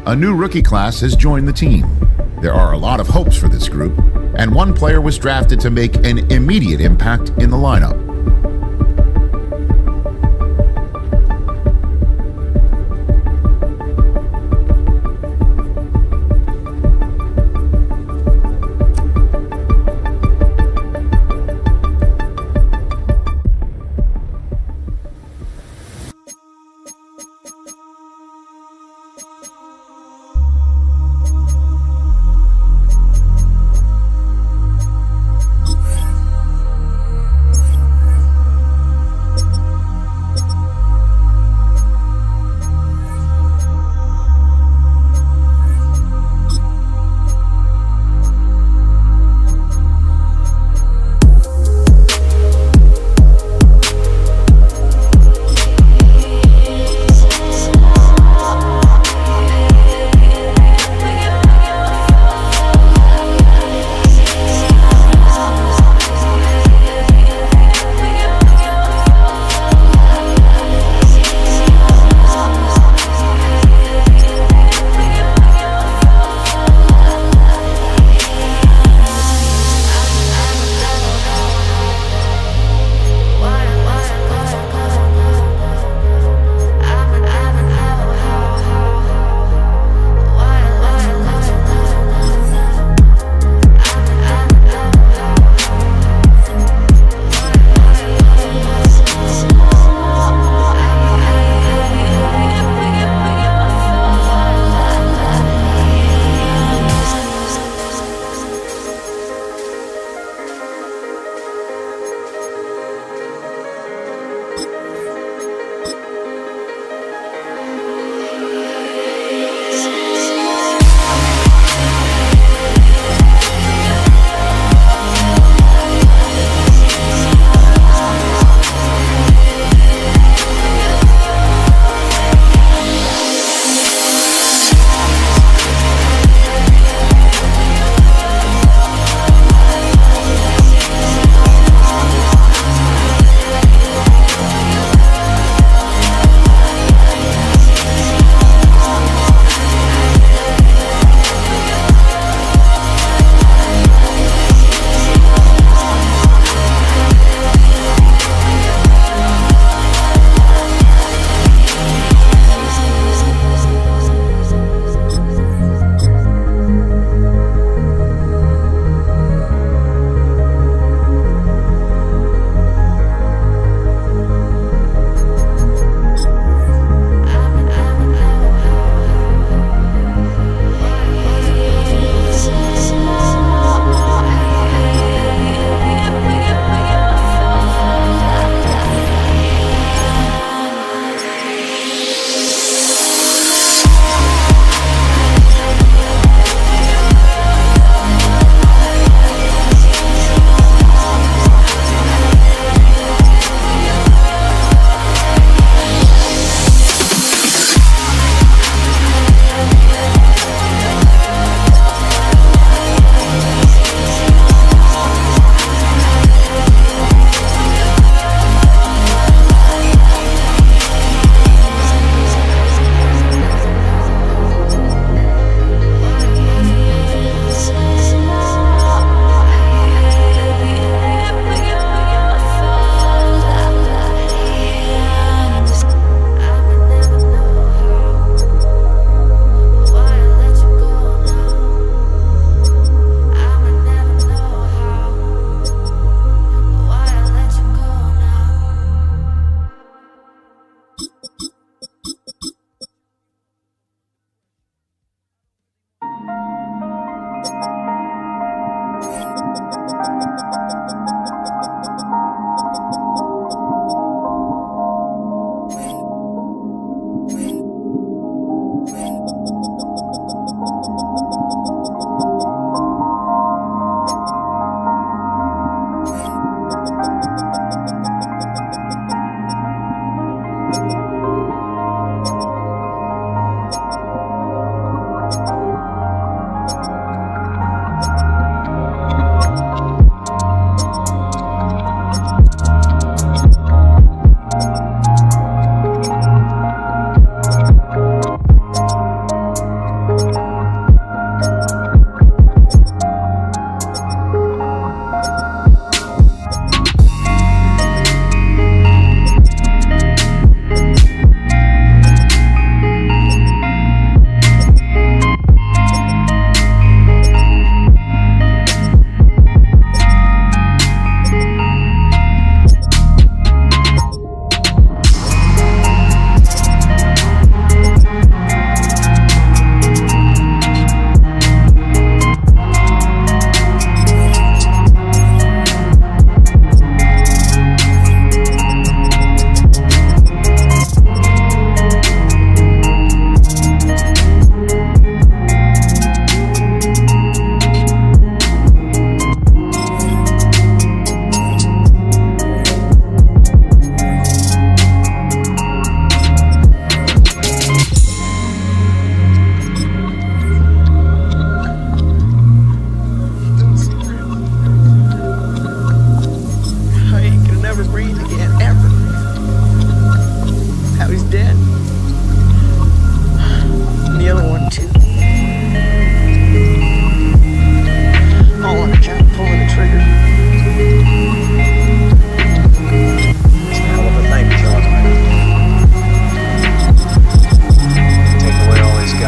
a new rookie class has joined the team. There are a lot of hopes for this group, and one player was drafted to make an immediate impact in the lineup.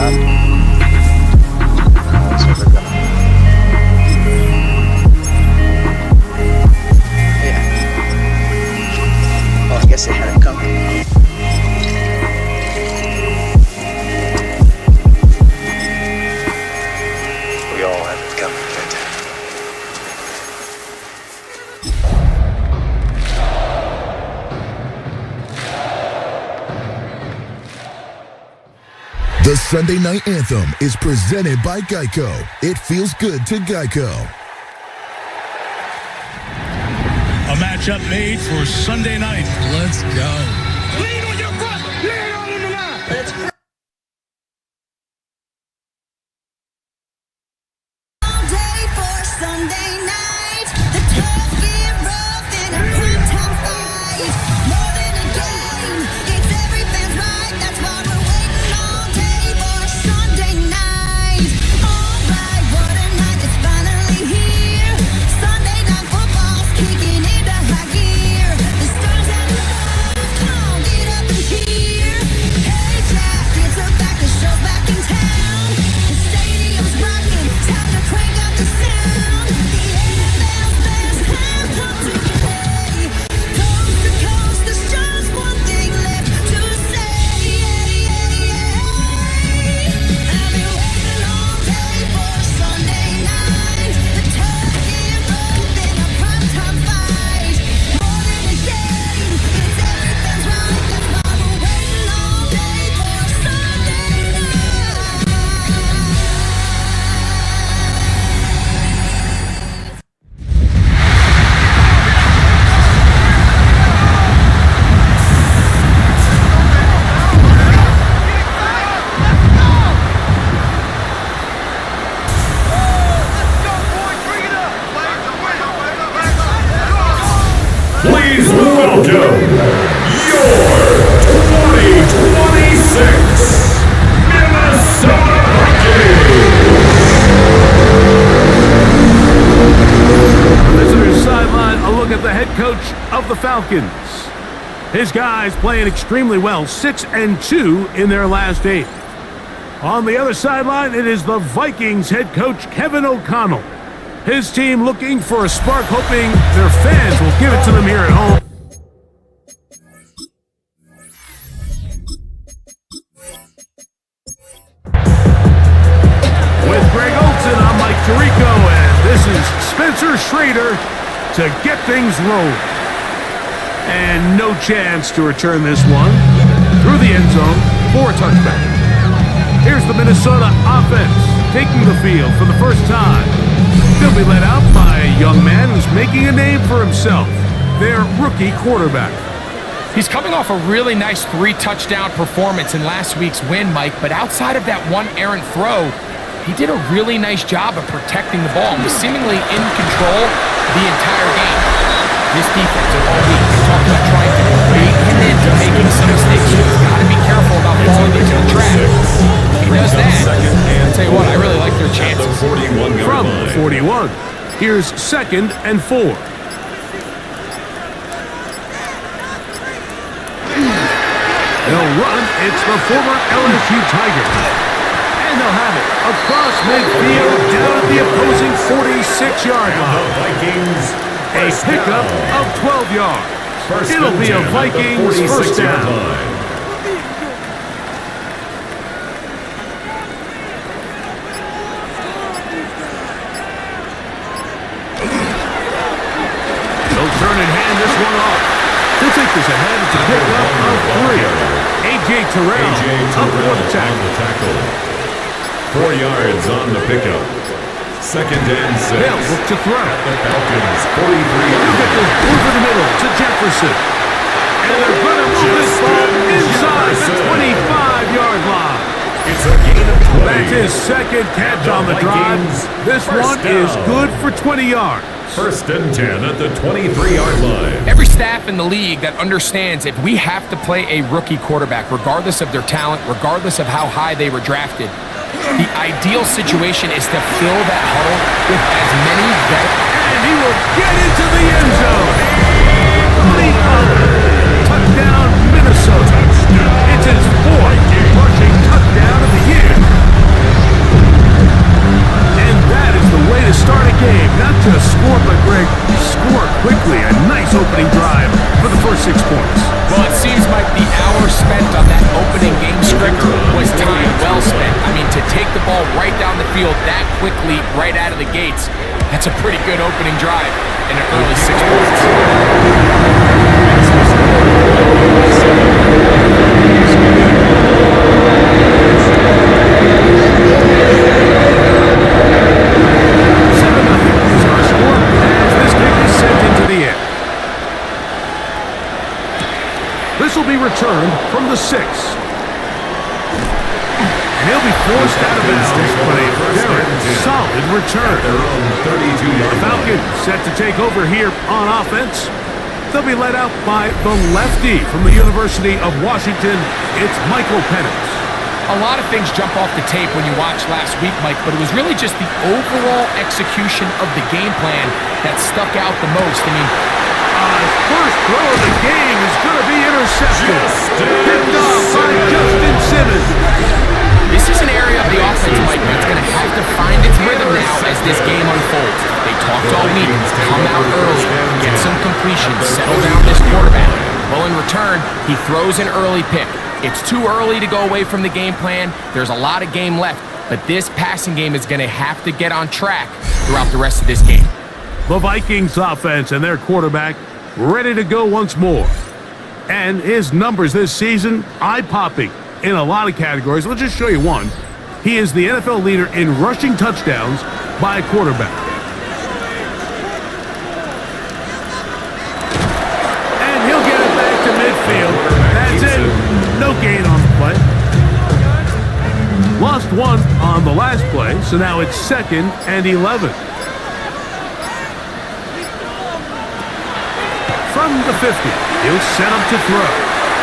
job. So they're gonna. Yeah. Well, I guess they had it coming. We all have it coming, kid. The Sunday Night Anthem is presented by Geico. It feels good to Geico. A matchup made for Sunday night. Let's go. Lean on your front. Lean on the line. Let's go. All day for Sunday night. The tough get rough in a primetime fight. More than a game, it's every fan's right. That's why we're waiting all day for Sunday night. All right, what a night it's finally here. Sunday night football's kicking into high gear. The stars have love, come on, get up and cheer. Hey Jack, it's a back, the show's back in town. The stadium's rocking, time to crank up the sound. The NFL's best have come to play. Coast to coast, there's just one thing left to say. I've been waiting all day for Sunday night. The tough get rough in a primetime fight. More than a game, it's every fan's right. That's why we're waiting all day for Sunday night. Please welcome your 2026 Minnesota Vikings. Visitors sideline, a look at the head coach of the Falcons. His guys playing extremely well, 6-2 in their last 8. On the other sideline, it is the Vikings head coach Kevin O'Connell. His team looking for a spark, hoping their fans will give it to them here at home. With Greg Olson, I'm Mike Tirico, and this is Spencer Schrader to get things rolling. And no chance to return this one through the end zone for a touchback. Here's the Minnesota offense taking the field for the first time. They'll be led out by a young man who's making a name for himself, their rookie quarterback. He's coming off a really nice 3-touchdown performance in last week's win, Mike, but outside of that one errant throw, he did a really nice job of protecting the ball and was seemingly in control the entire game. This defense all week, we talked about trying to bait him into making some mistakes. He's got to be careful about falling into the trap. If he does that, I'll tell you what, I really like their chances. From 41, here's 2nd and 4. They'll run. It's the former LSU Tigers. And they'll have it across midfield down at the opposing 46-yard line. A pickup of 12 yards. It'll be a Vikings first down. They'll turn and hand this one off. They'll take this ahead. It's a pickup of 3. A.J. Terrell up for the tackle. 4 yards on the pickup. 2nd and 6. They'll look to throw. The Falcons, 43. They'll get this over the middle to Jefferson. And they're going to move this ball inside the 25-yard line. It's a gain of 20. That's his 2nd catch on the drive. This one is good for 20 yards. 1st and 10 at the 23-yard line. Every staff in the league that understands if we have to play a rookie quarterback, regardless of their talent, regardless of how high they were drafted, the ideal situation is to fill that huddle with as many veterans. And he will get into the end zone. Touchdown, Minnesota. It's his 4th rushing touchdown of the year. quickly right out of the gates. That's a pretty good opening drive and an early 6 points. This will be returned from the 6. And he'll be forced out of bounds, but a very solid return. The Falcons set to take over here on offense. They'll be led out by the lefty from the University of Washington. It's Michael Penix. A lot of things jump off the tape when you watch last week, Mike, but it was really just the overall execution of the game plan that stuck out the most. I mean, first throw of the game is going to be intercepted. Picked off by Justin Simmons. This is an area of the offense, Mike, that's going to have to find its rhythm now as this game unfolds. They talked all week, come out early, get some completions, settle down this quarterback. Well, in return, he throws an early pick. It's too early to go away from the game plan. There's a lot of game left, but this passing game is going to have to get on track throughout the rest of this game. The Vikings offense and their quarterback ready to go once more. And his numbers this season, eye-popping in a lot of categories. Let's just show you one. He is the NFL leader in rushing touchdowns by a quarterback. And he'll get it back to midfield. That's it. No gain on the play. Lost one on the last play, so now it's 2nd and 11. From the 50, he'll set up to throw.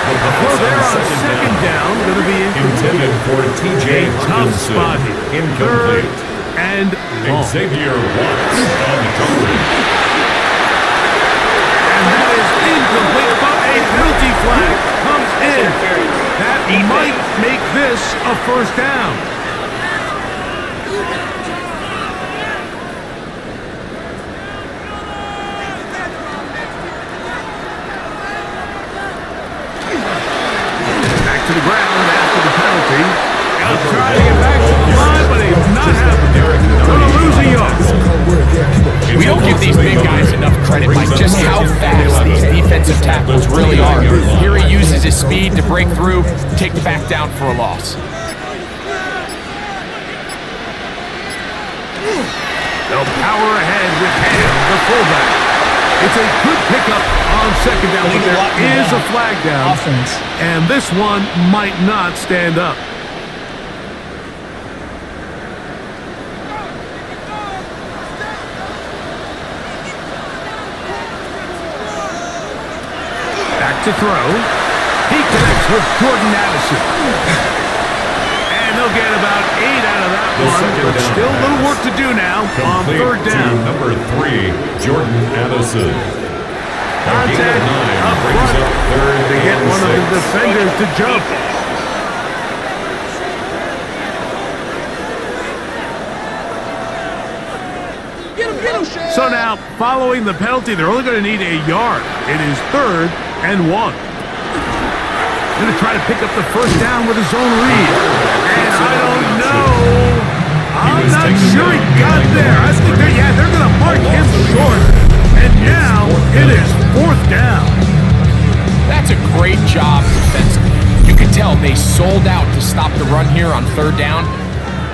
The throw there on 2nd down, going to be intended for TJ tough spot here. Incomplete. 3rd and long. Xavier Watts uncovered. And that is incomplete, but a penalty flag comes in. That might make this a 1st down. To the ground after the penalty. He'll try to get back to the line, but he's not happening. Going to lose a yard. We don't give these big guys enough credit by just how fast these defensive tackles really are. Here he uses his speed to break through, take the back down for a loss. They'll power ahead with Hale, the fullback. It's a good pickup on 2nd down, but there is a flag down. Offense. And this one might not stand up. Back to throw. He connects with Jordan Addison. And they'll get about 8 out of that one, but still a little work to do now on 3rd down. Number 3, Jordan Addison. Contact up front to get one of the defenders to jump. So now, following the penalty, they're only going to need a yard. It is 3rd and 1. Going to try to pick up the 1st down with his own read. And I don't know. I'm not sure he got there. I think they're going to mark him short. And now it is 4th down. That's a great job defensively. You can tell they sold out to stop the run here on 3rd down.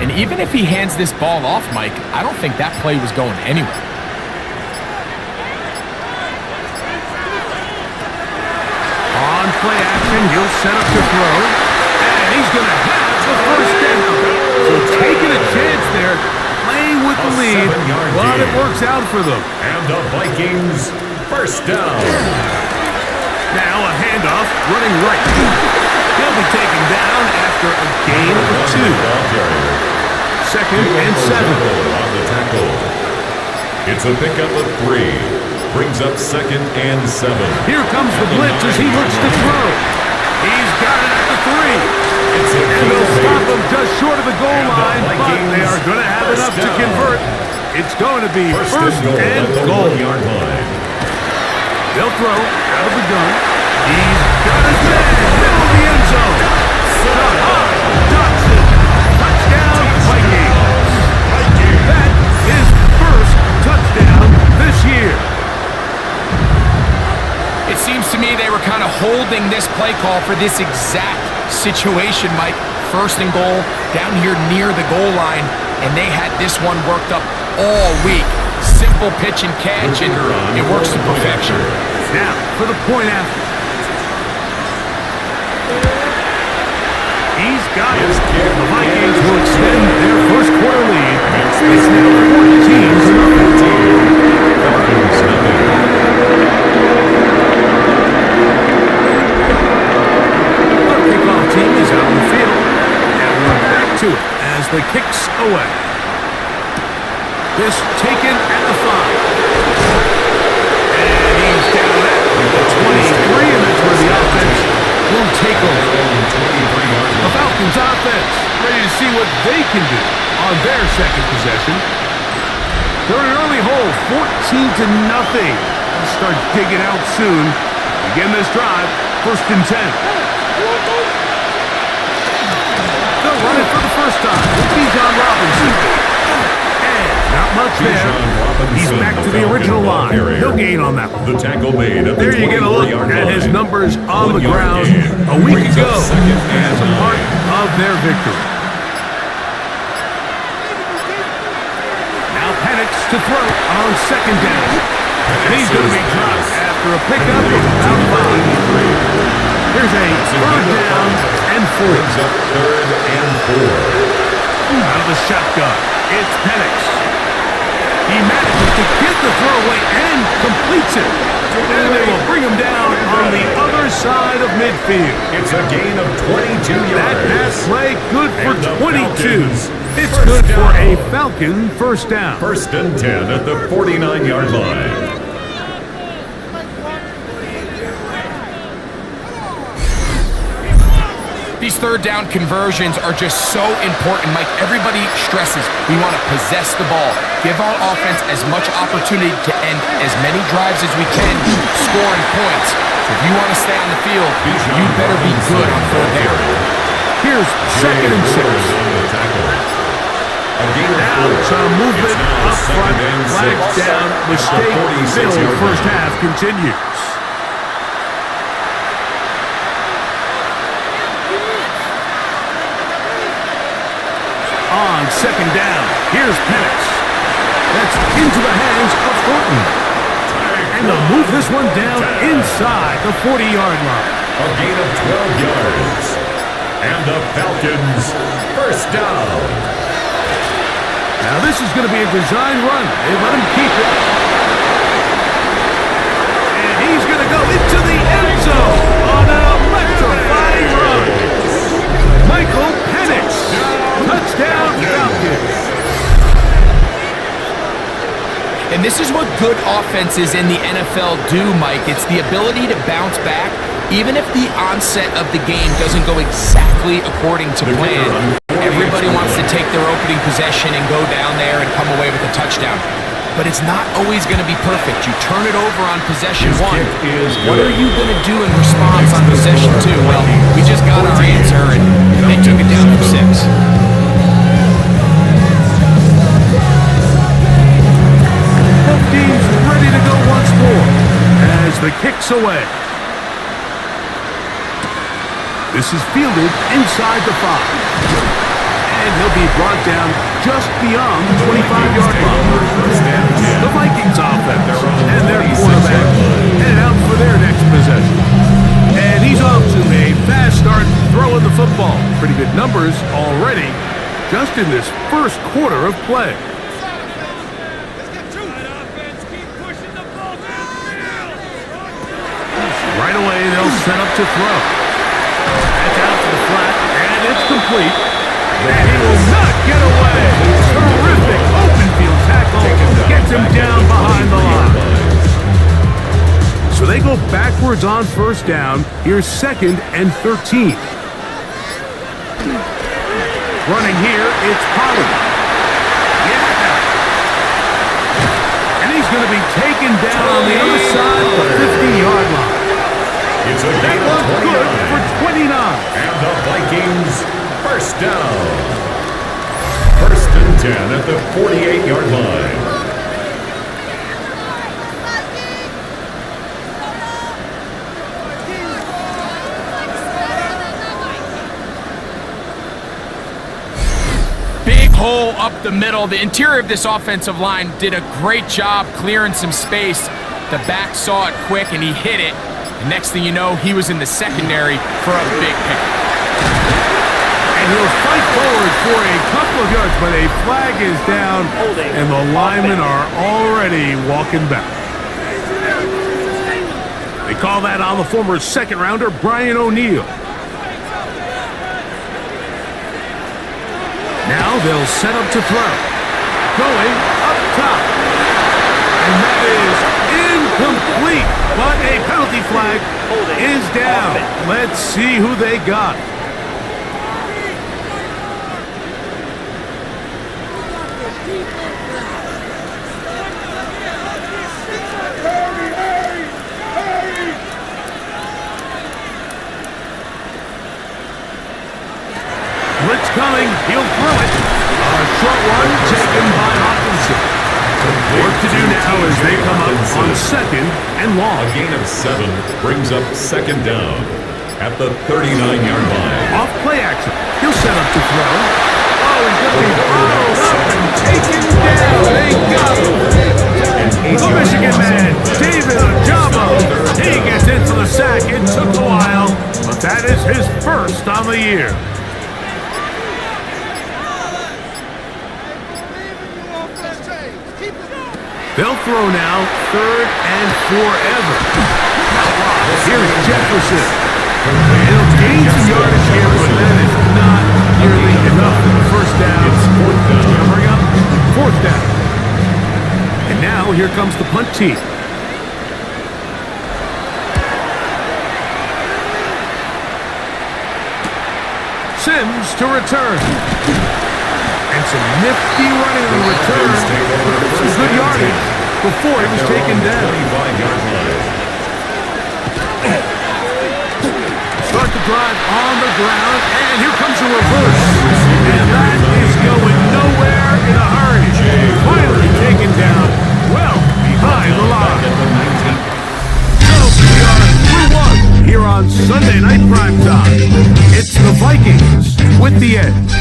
And even if he hands this ball off, Mike, I don't think that play was going anywhere. On play action, he'll set up to throw. And he's going to have the 1st down. So taking a chance there, playing with the lead, but it works out for them. And the Vikings 1st down. Now a handoff, running right. He'll be taken down after a gain of 2. 2nd and 7. On the tackle. It's a pickup of 3. Brings up 2nd and 7. Here comes the blitz as he looks to throw. He's got it at the 3. And they'll stop him just short of the goal line, but they are going to have enough to convert. It's going to be 1st and goal. They'll throw out of the gun. He's got his man, middle of the end zone. Dotson, touchdown, Vikings. using this play call for this exact situation, Mike. First and goal, down here near the goal line, and they had this one worked up all week. Simple pitch and catch, and it works to perfection. Now, for the point after. He's got it. The Vikings will extend their first quarter lead. It's now 14-0. The kickoff team is out on the field, and we're back to it as the kicks away. This taken at the 5. And he's down at the 23, and that's where the offense will take over. The Falcons offense ready to see what they can do on their second possession. They're an early hole, 14-0. They'll start digging out soon. Begin this drive, 1st and 10. They'll run it for the first time with Bijan Robinson. And not much there. He's back to the original line. He'll gain on that one. The tackle made at the There you get a look at his numbers on the ground a week ago as a part of their victory. Now Penix to throw on 2nd down. And he's going to be dropped after a pickup of about 5. Here's a 3rd down and 4. Out of the shotgun, it's Penix. He manages to get the throw away and completes it. And they will bring him down on the other side of midfield. It's a gain of 22 yards. That pass play good for 22. It's good for a Falcon first down. 1st and 10 at the 49-yard line. These 3rd down conversions are just so important, Mike. Everybody stresses we want to possess the ball, give our offense as much opportunity to end as many drives as we can, scoring points. If you want to stay on the field, you better be good on 3rd down. Here's 2nd and 6. Now some movement up front, flags down, mistake still. First half continues. On 2nd down, here's Penix. That's into the hands of Thornton. And they'll move this one down inside the 40-yard line. A gain of 12 yards. And the Falcons first down. Now this is going to be a design run. They let him keep it. And he's going to go into the end zone on an electrifying run. Michael Penix. Touchdown, Falcons. And this is what good offenses in the NFL do, Mike. It's the ability to bounce back, even if the onset of the game doesn't go exactly according to plan. Everybody wants to take their opening possession and go down there and come away with a touchdown. But it's not always going to be perfect. You turn it over on possession 1. What are you going to do in response on possession 2? Well, we just got our answer, and they took it down for 6. Both teams ready to go once more as the kick's away. This is fielded inside the 5. And he'll be brought down just beyond the 25-yard line. The Vikings offense and their quarterback headed out for their next possession. And he's off to a fast start throwing the football. Pretty good numbers already just in this first quarter of play. Right away, they'll set up to throw. That's out to the flat, and it's complete. And he will not get away. Terrific open field tackle. Gets him down behind the line. So they go backwards on first down. Here's 2nd and 13. Running here, it's Pollard. Yeah. And he's going to be taken down on the other side of the 50-yard line. That one's good for 29. And the Vikings first down. 1st and 10 at the 48-yard line. hole up the middle. The interior of this offensive line did a great job clearing some space. The back saw it quick, and he hit it. And next thing you know, he was in the secondary for a big pick. And he'll fight forward for a couple of yards, but a flag is down, and the linemen are already walking back. They call that on the former second-rounder, Brian O'Neill. Now they'll set up to throw. Going up top. And that is incomplete, but a penalty flag is down. Let's see who they got. Blitz coming, he'll throw it. A short one taken by Hawkinson. Work to do now as they come up on second and long. A gain of 7 brings up second down at the 39-yard line. Off play action. He'll set up to throw. Oh, he's going to be followed up and taken down. They got him. The Michigan man, David Ojabo. He gets in for the sack. It took a while, but that is his first on the year. They'll throw now, 3rd and forever. Here's Jefferson. He'll gain some yardage here, but that is not nearly enough for the first down. Hurry up, 4th down. And now here comes the punt team. Sims to return. And some nifty running on the return. Some good yardage before he was taken down. Start the drive on the ground, and here comes a reverse. And that is going nowhere in a hurry. Finally taken down, well behind the line. So we are through 1 here on Sunday Night Primetime. It's the Vikings with the edge.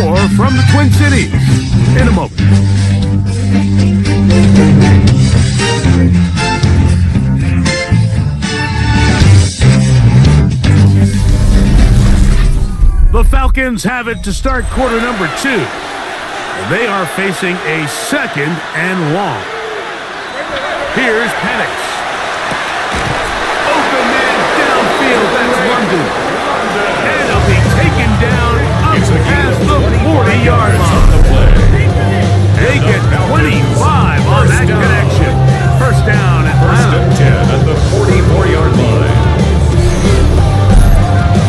Or from the Twin Cities in a moment. The Falcons have it to start quarter number 2. They are facing a 2nd and long. Here's Penix. Open man downfield, that's London. And he'll be taken down past the 40-yard line. They get 25 on that connection. First down, Atlanta. First and 10 at the 44-yard line.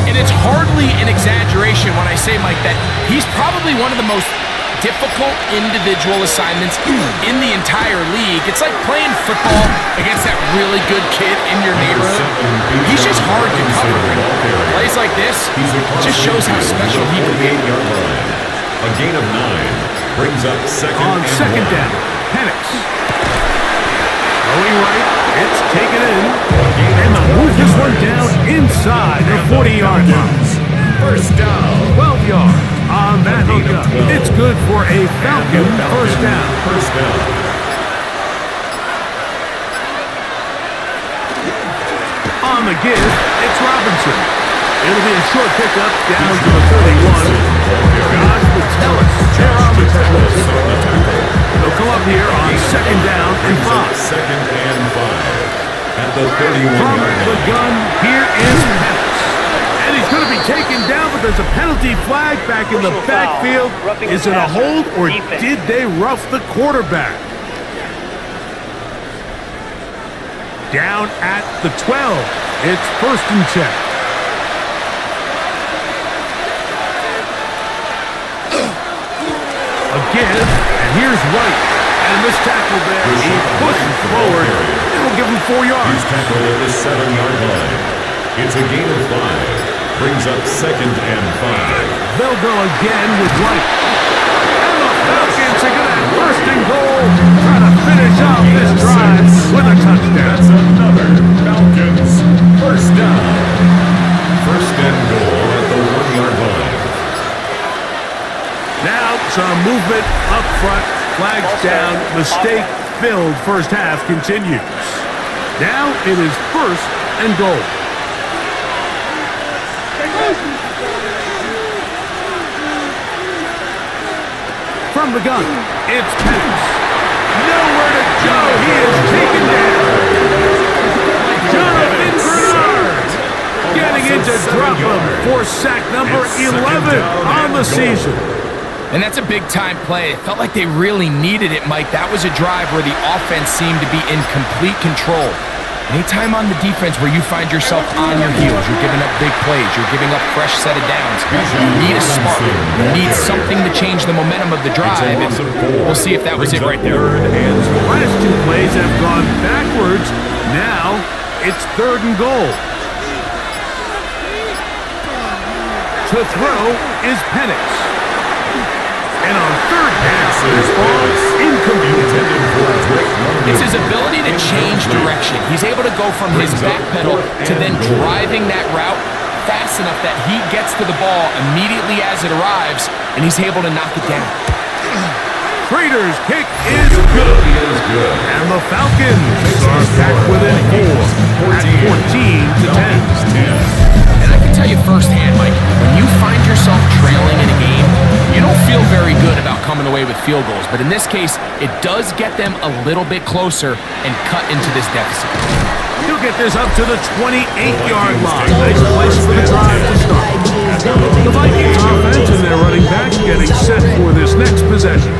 And it's hardly an exaggeration when I say, Mike, that he's probably one of the most difficult individual assignments in the entire league. It's like playing football against that really good kid in your neighborhood. He's just hard to cover. Plays like this just shows how special he can be. A gain of 9 brings up second down. Penix. Going right, it's taken in. And they'll move this one down inside the 40-yard line. First down. 12 yards on that hookup. It's good for a Falcon first down. First down. On the give, it's Robinson. It'll be a short pickup down to the 31. Josh Metellus. They're on the tackle. They'll come up here on second down and 5. Second and 5. At the 31. From the gun, here is Penix. And he's going to be taken down, but there's a penalty flag back in the backfield. Is it a hold, or did they rough the quarterback? Down at the 12. It's 1st and 10. Again, and here's White. And this tackle there, he pushes forward. It'll give him 4 yards. He's tackled at the 7-yard line. It's a gain of 5. Brings up second and 5. They'll go again with White. And the Falcons are going to have 1st and goal. Trying to finish off this drive with a touchdown. That's another Falcons first down. 1st and goal at the 1-yard line. Now Now some movement up front. Flags down. Mistake-filled first half continues. Now it is 1st and goal. From the gun, it's Penix. Nowhere to go. He is taken down. Jonathan Bernard getting into drop him for sack number 11 on the season. And that's a big-time play. It felt like they really needed it, Mike. That was a drive where the offense seemed to be in complete control. Anytime on the defense where you find yourself on your heels, you're giving up big plays, you're giving up fresh set of downs, you need a spark. You need something to change the momentum of the drive, and we'll see if that was it right there. The last 2 plays have gone backwards. Now it's 3rd and goal. To throw is Penix. And on 3rd down, this ball incomplete. It's his ability to change direction. He's able to go from his back pedal to then driving that route fast enough that he gets to the ball immediately as it arrives, and he's able to knock it down. Schrader's kick is good. And the Falcons are back within 4 at 14-10. And I can tell you firsthand, Mike, when you find yourself trailing in a game, you don't feel very good about coming away with field goals. But in this case, it does get them a little bit closer and cut into this deficit. He'll get this up to the 28-yard line. Nice place for the drive to start. The Vikings offense and their running back getting set for this next possession.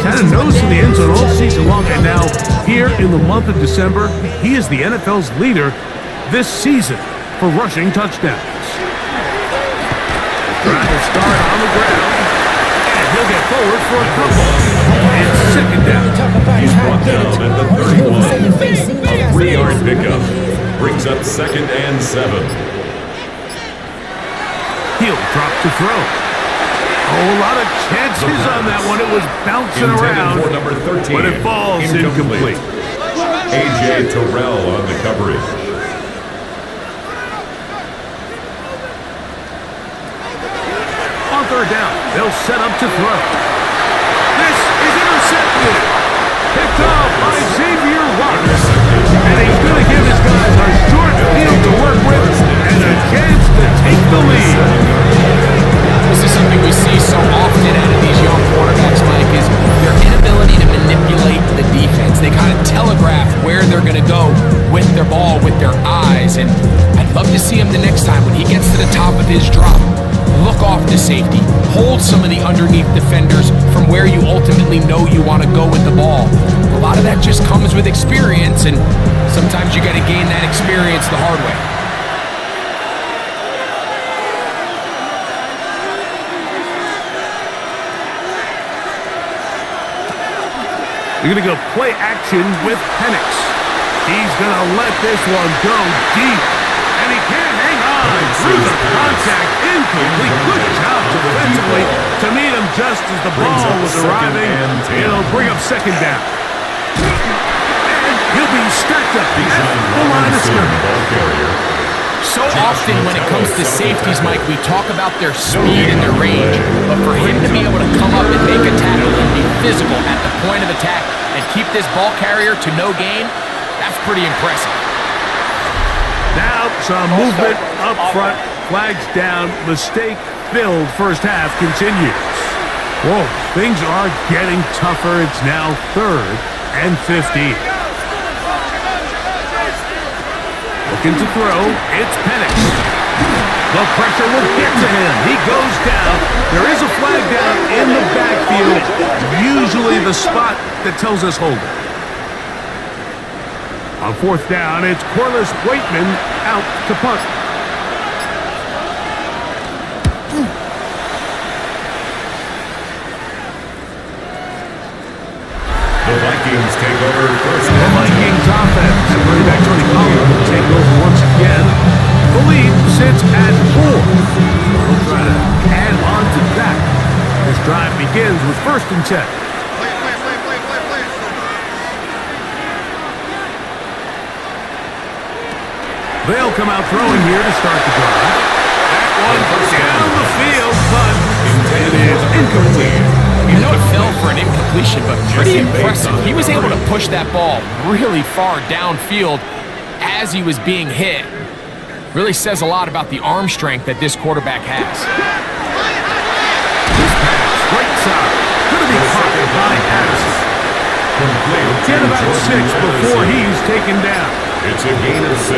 Kind of knows in the end zone all season long, and now here in the month of December, he is the NFL's leader this season for rushing touchdowns. Trying to start on the ground, and he'll get forward for a couple. It's 2nd down. He's brought down at the 31. A 3-yard pickup brings up 2nd and 7. He'll drop to throw. Oh, a lot of chances on that one. It was bouncing around, for number 13, but it falls incomplete. A.J. Terrell on the coverage. On 3rd down, they'll set up to throw. This is intercepted. Picked off by Xavier Watts. And he's going to give his guys a short field to work with and a chance to take the lead. This is something we see so often out of these young quarterbacks, Mike, is their inability to manipulate the defense. They kind of telegraph where they're going to go with their ball, with their eyes. And I'd love to see him the next time when he gets to the top of his drop. Look off to safety. Hold some of the underneath defenders from where you ultimately know you want to go with the ball. A lot of that just comes with experience, and sometimes you got to gain that experience the hard way. You're going to go play action with Penix. He's going to let this one go deep. And he can't hang on through the contact. Incomplete. Good job defensively to meet him just as the ball was arriving. He'll bring up 2nd down. And he'll be stacked up at the line of scrimmage. So often when it comes to safeties, Mike, we talk about their speed and their range. But for him to be able to come up and make a tackle and be physical at the point of attack and keep this ball carrier to no gain, that's pretty impressive. Now some movement up front. Flags down. Mistake-filled first half continues. Whoa, things are getting tougher. It's now 3rd and 15. Looking to throw. It's Penix. The pressure will get to him. He goes down. There is a flag down in the backfield. Usually the spot that tells us hold it. On 4th down, it's Corliss Waitman out to punt. The Vikings take over first. The Vikings offense. Running back Tony Pollard will take over once again. The lead sits at 4. We'll try to add on to that. This drive begins with 1st and 10. They'll come out throwing here to start the drive. That one down the field, but it is incomplete. I know it fell for an incompletion, but pretty impressive. He was able to push that ball really far downfield as he was being hit. Really says a lot about the arm strength that this quarterback has. This pass, right side, going to be caught by Addison. Get about 6 before he's taken down. It's a gain of 6.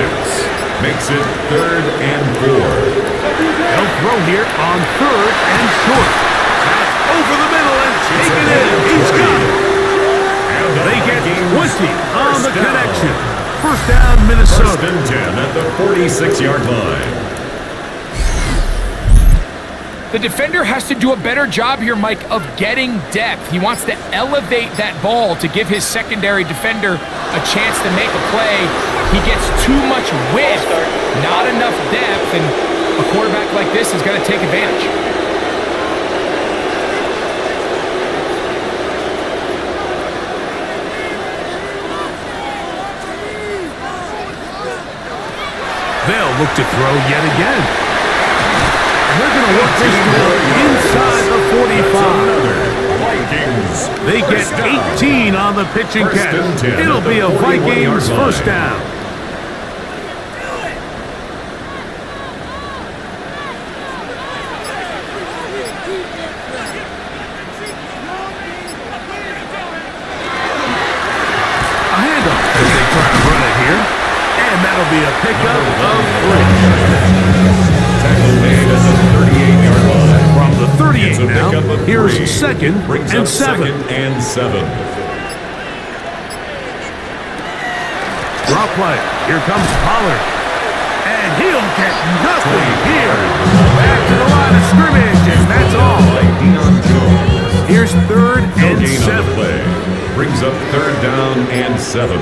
Makes it 3rd and 4. They'll throw here on 3rd and short. That's over the middle and taken in. He's got it. They get 20 on the connection. First down, Minnesota. 1st and 10 at the 46-yard line. The defender has to do a better job here, Mike, of getting depth. He wants to elevate that ball to give his secondary defender a chance to make a play. He gets too much width, not enough depth, and a quarterback like this is going to take advantage. They'll look to throw yet again. They're going to work this ball inside the 45. Vikings. They get 18 on the pitch and catch. It'll be a Vikings first down. A handoff as they try to run it here. And that'll be a pickup of 3. Tackle made at the 38-yard line. From the 38 It's a now, pickup of 3. here's 2nd Brings and up 7. 2nd and 7. Draw play. Here comes Pollard. And he'll get nothing here. Back to the line of scrimmage, and that's all. Here's 3rd and Gain on the 7. play. Brings up 3rd down and 7.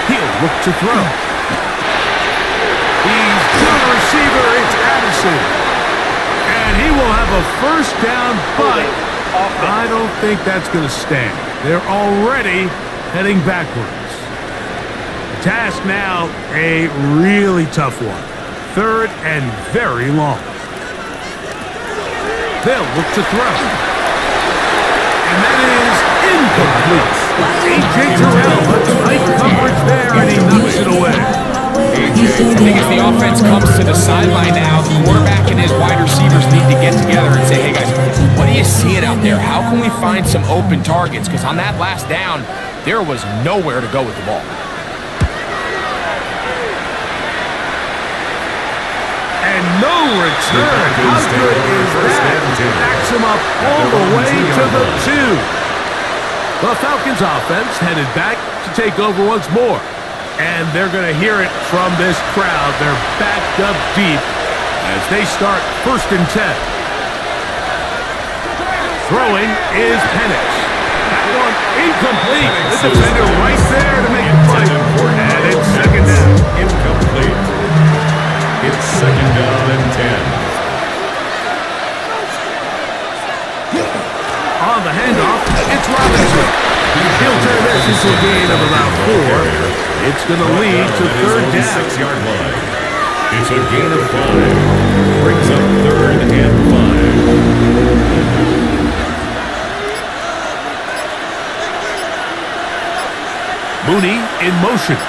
He'll look to throw. He's to the receiver. It's Addison. And he will have a first down, but I don't think that's going to stand. They're already heading backwards. The task now, a really tough one. 3rd and very long. They'll look to throw. And that is incomplete. A.J. Terrell, a tight coverage there, and he knocks it away. I think as the offense comes to the sideline now, the quarterback and his wide receivers need to get together and say, hey guys, what are you seeing out there? How can we find some open targets? Because on that last down, there was nowhere to go with the ball. And no return. How good is that? Backs him up all the way to the 2. The Falcons offense headed back to take over once more. And they're going to hear it from this crowd. They're backed up deep as they start 1st and 10. Throwing is Penix. That one incomplete. The defender right there to make the play. And it's 2nd down. Incomplete. It's 2nd down and 10. On the handoff, it's Robinson. He'll turn this into a gain of about 4. It's going to lead to 3rd down. 6-yard line. It's a gain of 5. Brings up 3rd and 5. Mooney in motion.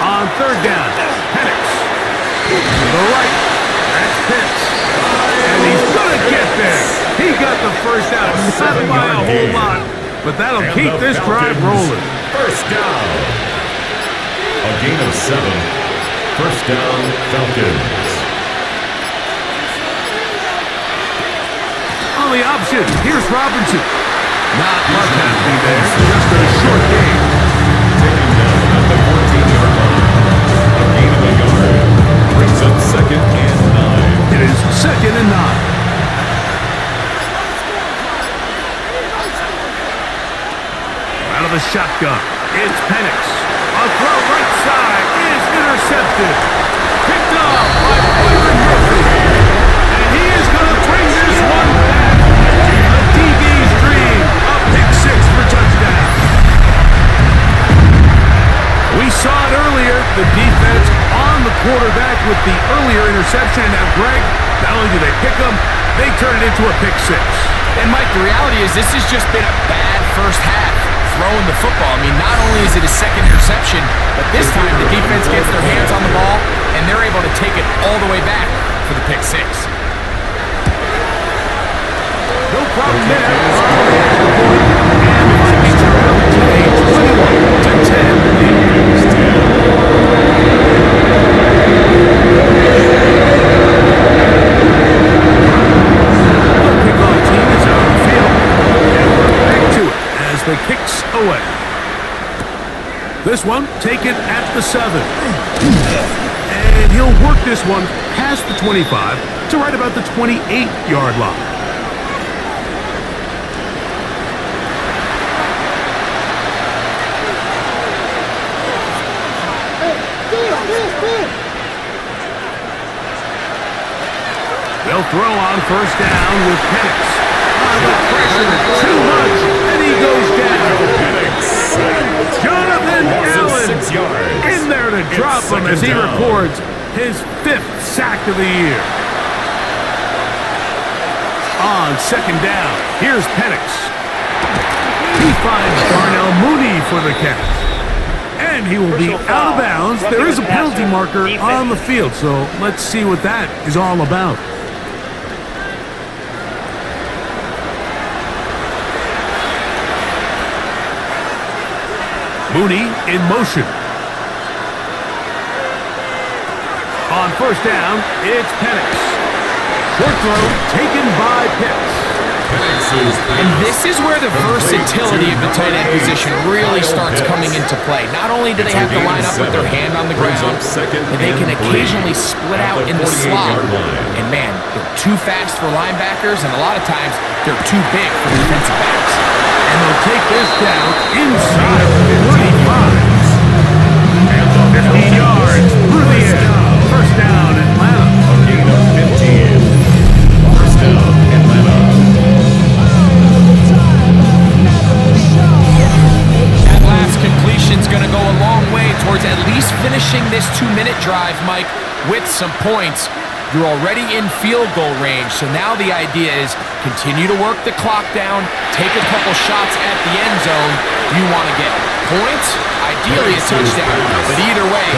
On 3rd down, Penix. To the right, that's Pitts. And he's going to get there. He got the first out, not by a whole lot, but that'll keep this drive rolling. First down. A gain of 7. First down, Falcons. On the option, here's Robinson. Not much happening there, just a short game. Taken down at the 14-yard line. A gain of a yard. Brings up 2nd and 9. It is 2nd and 9. Out of the shotgun, it's Penix. A throw right side is intercepted. Picked off by Byron Murphy. And he is going to bring this one back. A DB's dream. A pick 6 for touchdown. We saw it earlier. The defense on the quarterback with the earlier interception, and now Greg, not only do they pick him, they turn it into a pick six. And Mike, the reality is this has just been a bad first half throwing the football. I mean, not only is it a second interception, but this time the defense gets their hands on the ball, and they're able to take it all the way back for the pick six. No problem there. And the Vikings are out to a 21-10 lead. The kickoff team is out on the field, and we're back to it as the kicks away. This one taken at the 7. And he'll work this one past the 25 to right about the 28-yard line. They'll throw on first down with Penix. The pressure too much, and he goes down. Jonathan Allen in there to drop him as he records his 5th sack of the year. On second down, here's Penix. He finds Darnell Mooney for the catch. And he will be out of bounds. There is a penalty marker on the field, so let's see what that is all about. Mooney in motion. On first down, it's Penix. Short throw taken by Pitts. And this is where the versatility of the tight end position really starts coming into play. Not only do they have to line up with their hand on the ground, but they can occasionally split out in the slot. And man, they're too fast for linebackers, and a lot of times they're too big for defensive backs. And they'll take this down inside the 25. 15 yards through the air. First down, Atlanta. A gain of 15. First down, Atlanta. That last completion's going to go a long way towards at least finishing this 2-minute drive, Mike, with some points. You're already in field goal range, so now the idea is continue to work the clock down, take a couple shots at the end zone. You want to get points, ideally a touchdown, but either way,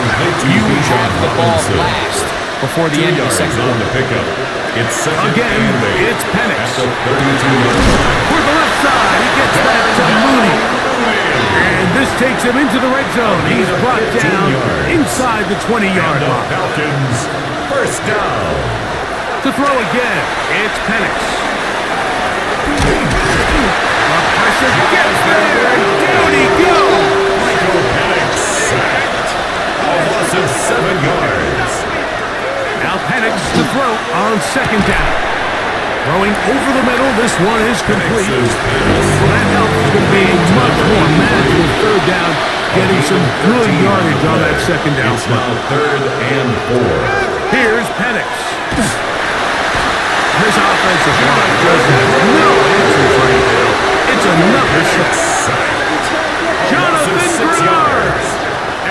you have the ball last before the end of the second quarter. Again, it's Penix. For the left side, he gets that to Mooney. And this takes him into the red zone. He's brought down inside the 20-yard line. Falcons, first down. To throw again, it's Penix. The pressure gets there. Down he goes. Michael Penix sacked. A loss of 7 yards. Now Penix to throw on second down. Throwing over the middle, this one is complete. Well, that helps to be much more manageable third down, getting some good yardage on that second down It's play. now 3rd and 4. Here's Penix. This offensive line just has no answers right now. It's another sack. Jonathan Bernard.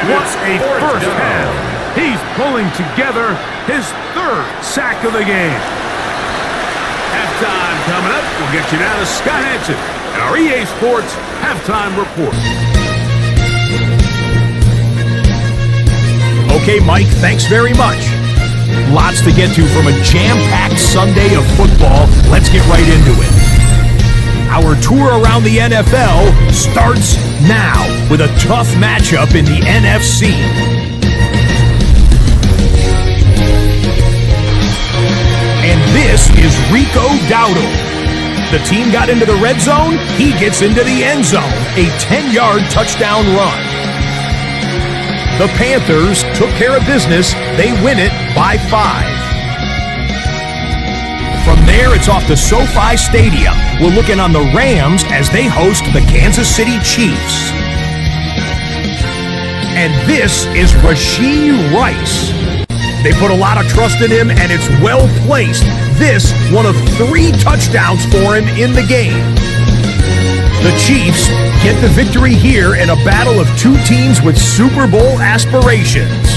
What a first half. He's pulling together his 3rd sack of the game. Halftime coming up. We'll get you now to Scott Hansen and our EA Sports Halftime Report. Okay, Mike, thanks very much. Lots to get to from a jam-packed Sunday of football. Let's get right into it. Our tour around the NFL starts now with a tough matchup in the NFC. And this is Rico Dowdle. The team got into the red zone. He gets into the end zone. A 10-yard touchdown run. The Panthers took care of business. They win it by 5. From there, it's off to SoFi Stadium. We're looking on the Rams as they host the Kansas City Chiefs. And this is Rashee Rice. They put a lot of trust in him, and it's well placed. This, one of 3 touchdowns for him in the game. The Chiefs get the victory here in a battle of 2 teams with Super Bowl aspirations.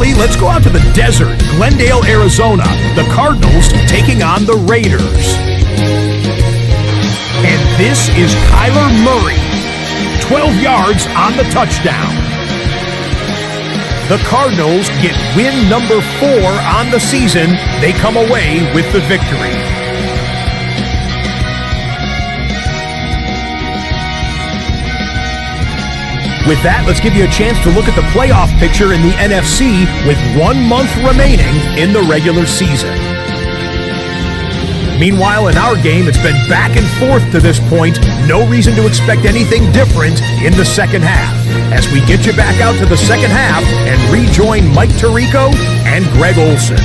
Lastly, let's go out to the desert, Glendale, Arizona. The Cardinals taking on the Raiders. And this is Kyler Murray. 12 yards on the touchdown. The Cardinals get win number 4 on the season. They come away with the victory. With that, let's give you a chance to look at the playoff picture in the NFC with 1 month remaining in the regular season. Meanwhile, in our game, it's been back and forth to this point. No reason to expect anything different in the second half. As we get you back out to the second half and rejoin Mike Tirico and Greg Olson.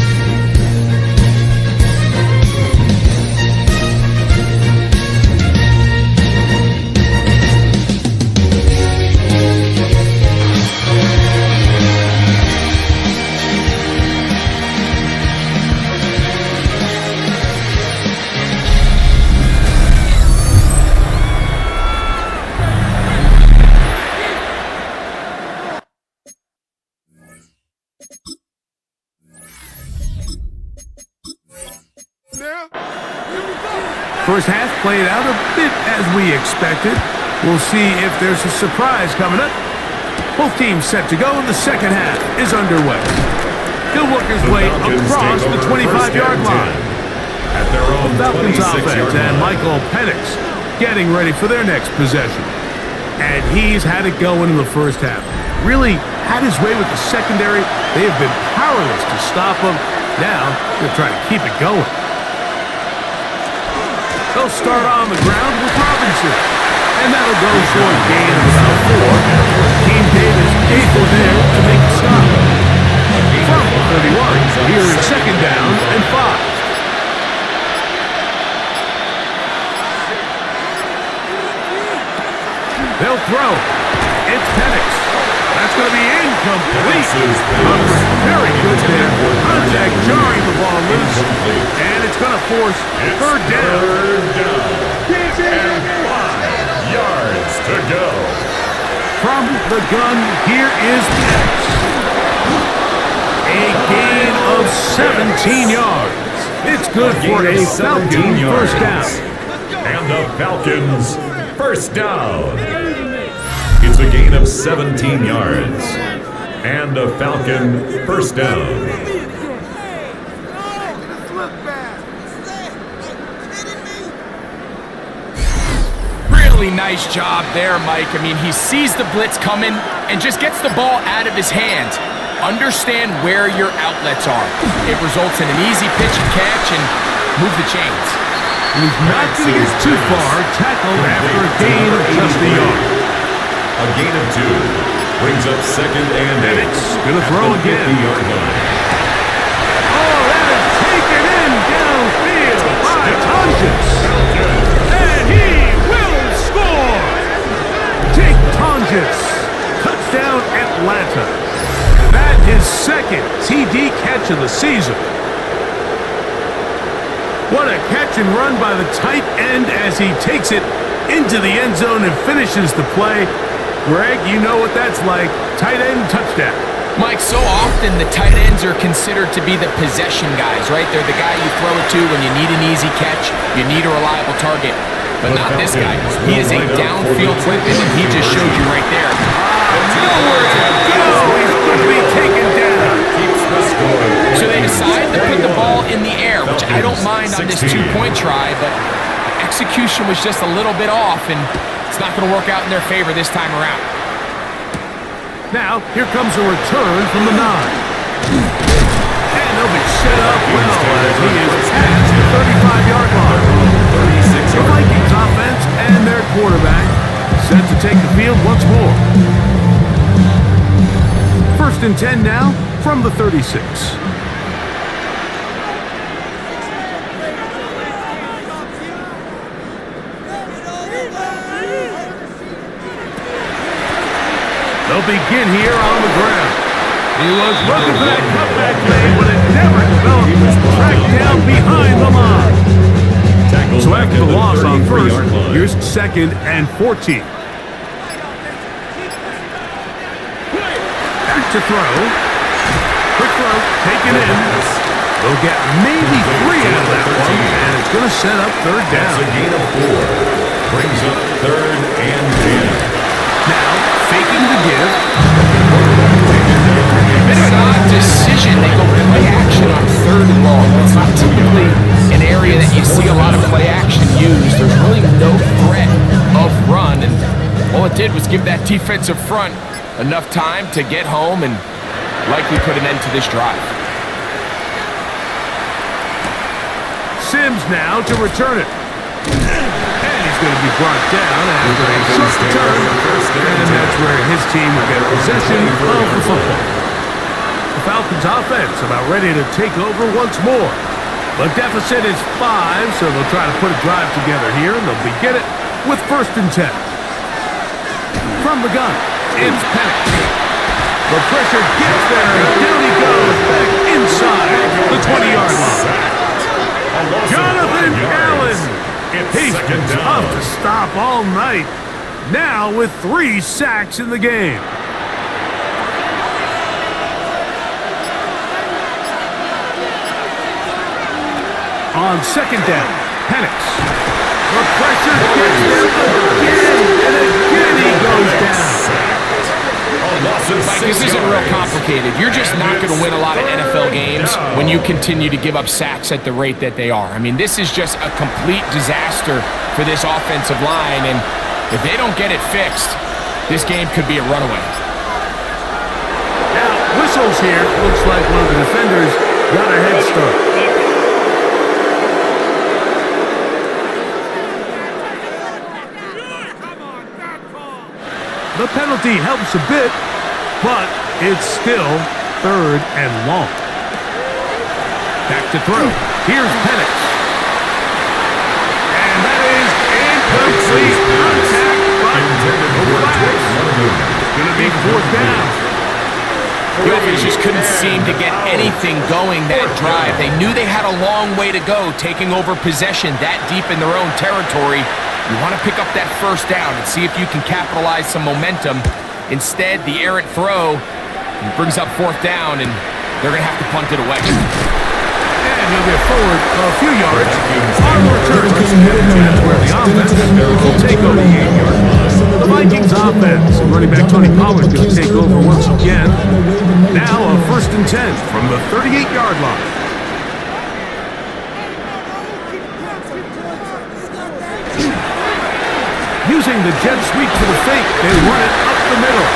First half played out a bit as we expected. We'll see if there's a surprise coming up. Both teams set to go, and the second half is underway. He'll work his way across the 25-yard line. At their own The Falcons 26-yard offense and line. Michael Penix getting ready for their next possession. And he's had it going in the first half. Really had his way with the secondary. They have been powerless to stop him. Now they're trying to keep it going. They'll start on the ground with Robinson. And that'll go for a gain of about 4. Team Davis able there to make a stop. From the 31, here is second down and 5. They'll throw. It's Penix. That's going to be incomplete. Very good there. Contact jarring the ball loose. And it's going to force third down. And 5 yards to go. From the gun, here is Penix. A gain of 17 yards. It's good for a Falcon first down. And the Falcons first down. It's a gain of 17 yards. And a Falcon first down. Really nice job there, Mike. I mean, he sees the blitz coming and just gets the ball out of his hands. Understand where your outlets are. It results in an easy pitch and catch and move the chains. He's not going to get too far. Tackled after a gain of just a yard. A gain of 2 brings up second and 8. It's going to throw again. 50-yard line. Oh, that is taken in downfield by Tonjes. And he will score. Jake Tonjes. Touchdown Atlanta. That is second TD catch of the season. What a catch and run by the tight end as he takes it into the end zone and finishes the play. Greg, you know what that's like. Tight end touchdown. Mike, so often the tight ends are considered to be the possession guys, right? They're the guy you throw it to when you need an easy catch, you need a reliable target. But not this guy. He is a downfield weapon, and he just showed you right there. Nowhere to go. He's going to be taken down. So they decide to put the ball in the air, which I don't mind on this 2-point try, but execution was just a little bit off, and it's not going to work out in their favor this time around. Now, here comes a return from the 9. And they'll be set up well as he is past the 35-yard line. The Vikings offense and their quarterback set to take the field once more. First and 10 now from the 36. They'll begin here on the ground. He was looking for that cutback play, but it never developed. He was tracked down behind the line. So after the loss on first, here's second and 14. Back to throw. Second in. They'll get maybe 3 out of that one, and it's going to set up third down. That's a gain of 4. Brings up 3rd and 10. Now, faking the give. Bit of an odd decision. They go play action on 3rd and long. It's not typically an area that you see a lot of play action used. There's really no threat of run, and all it did was give that defensive front enough time to get home and likely put an end to this drive. Sims now to return it. And he's going to be brought down after a short return. And that's where his team will get possession of the football. The Falcons offense about ready to take over once more. The deficit is 5, so they'll try to put a drive together here, and they'll begin it with 1st and 10. From the gun, it's Penix. The pressure gets there, and down he goes back inside the 20-yard line. Jonathan Allen. He's been tough to stop all night. Now with 3 sacks in the game. On 2nd down, Penix. The pressure gets there again, and again he goes down. Mike, this isn't real complicated. You're just not going to win a lot of NFL games when you continue to give up sacks at the rate that they are. I mean, this is just a complete disaster for this offensive line, and if they don't get it fixed, this game could be a runaway. Now, whistles here. Looks like one of the defenders got a head start. The penalty helps a bit, but it's still 3rd and long. Back to throw. Here's Penix. And that is incomplete. Contact, but it's going to be 4th down. The offense just couldn't seem to get anything going that drive. They knew they had a long way to go, taking over possession that deep in their own territory. You want to pick up that 1st down and see if you can capitalize some momentum. Instead, the errant throw brings up 4th down, and they're going to have to punt it away. And he'll get forward a few yards. On the return, that's where the offense will take over the 8-yard line. The Vikings offense, running back Tony Pollard, going to take over once again. Now a 1st and 10 from the 38-yard line. Using the jet sweep for the fake, they run it up the middle.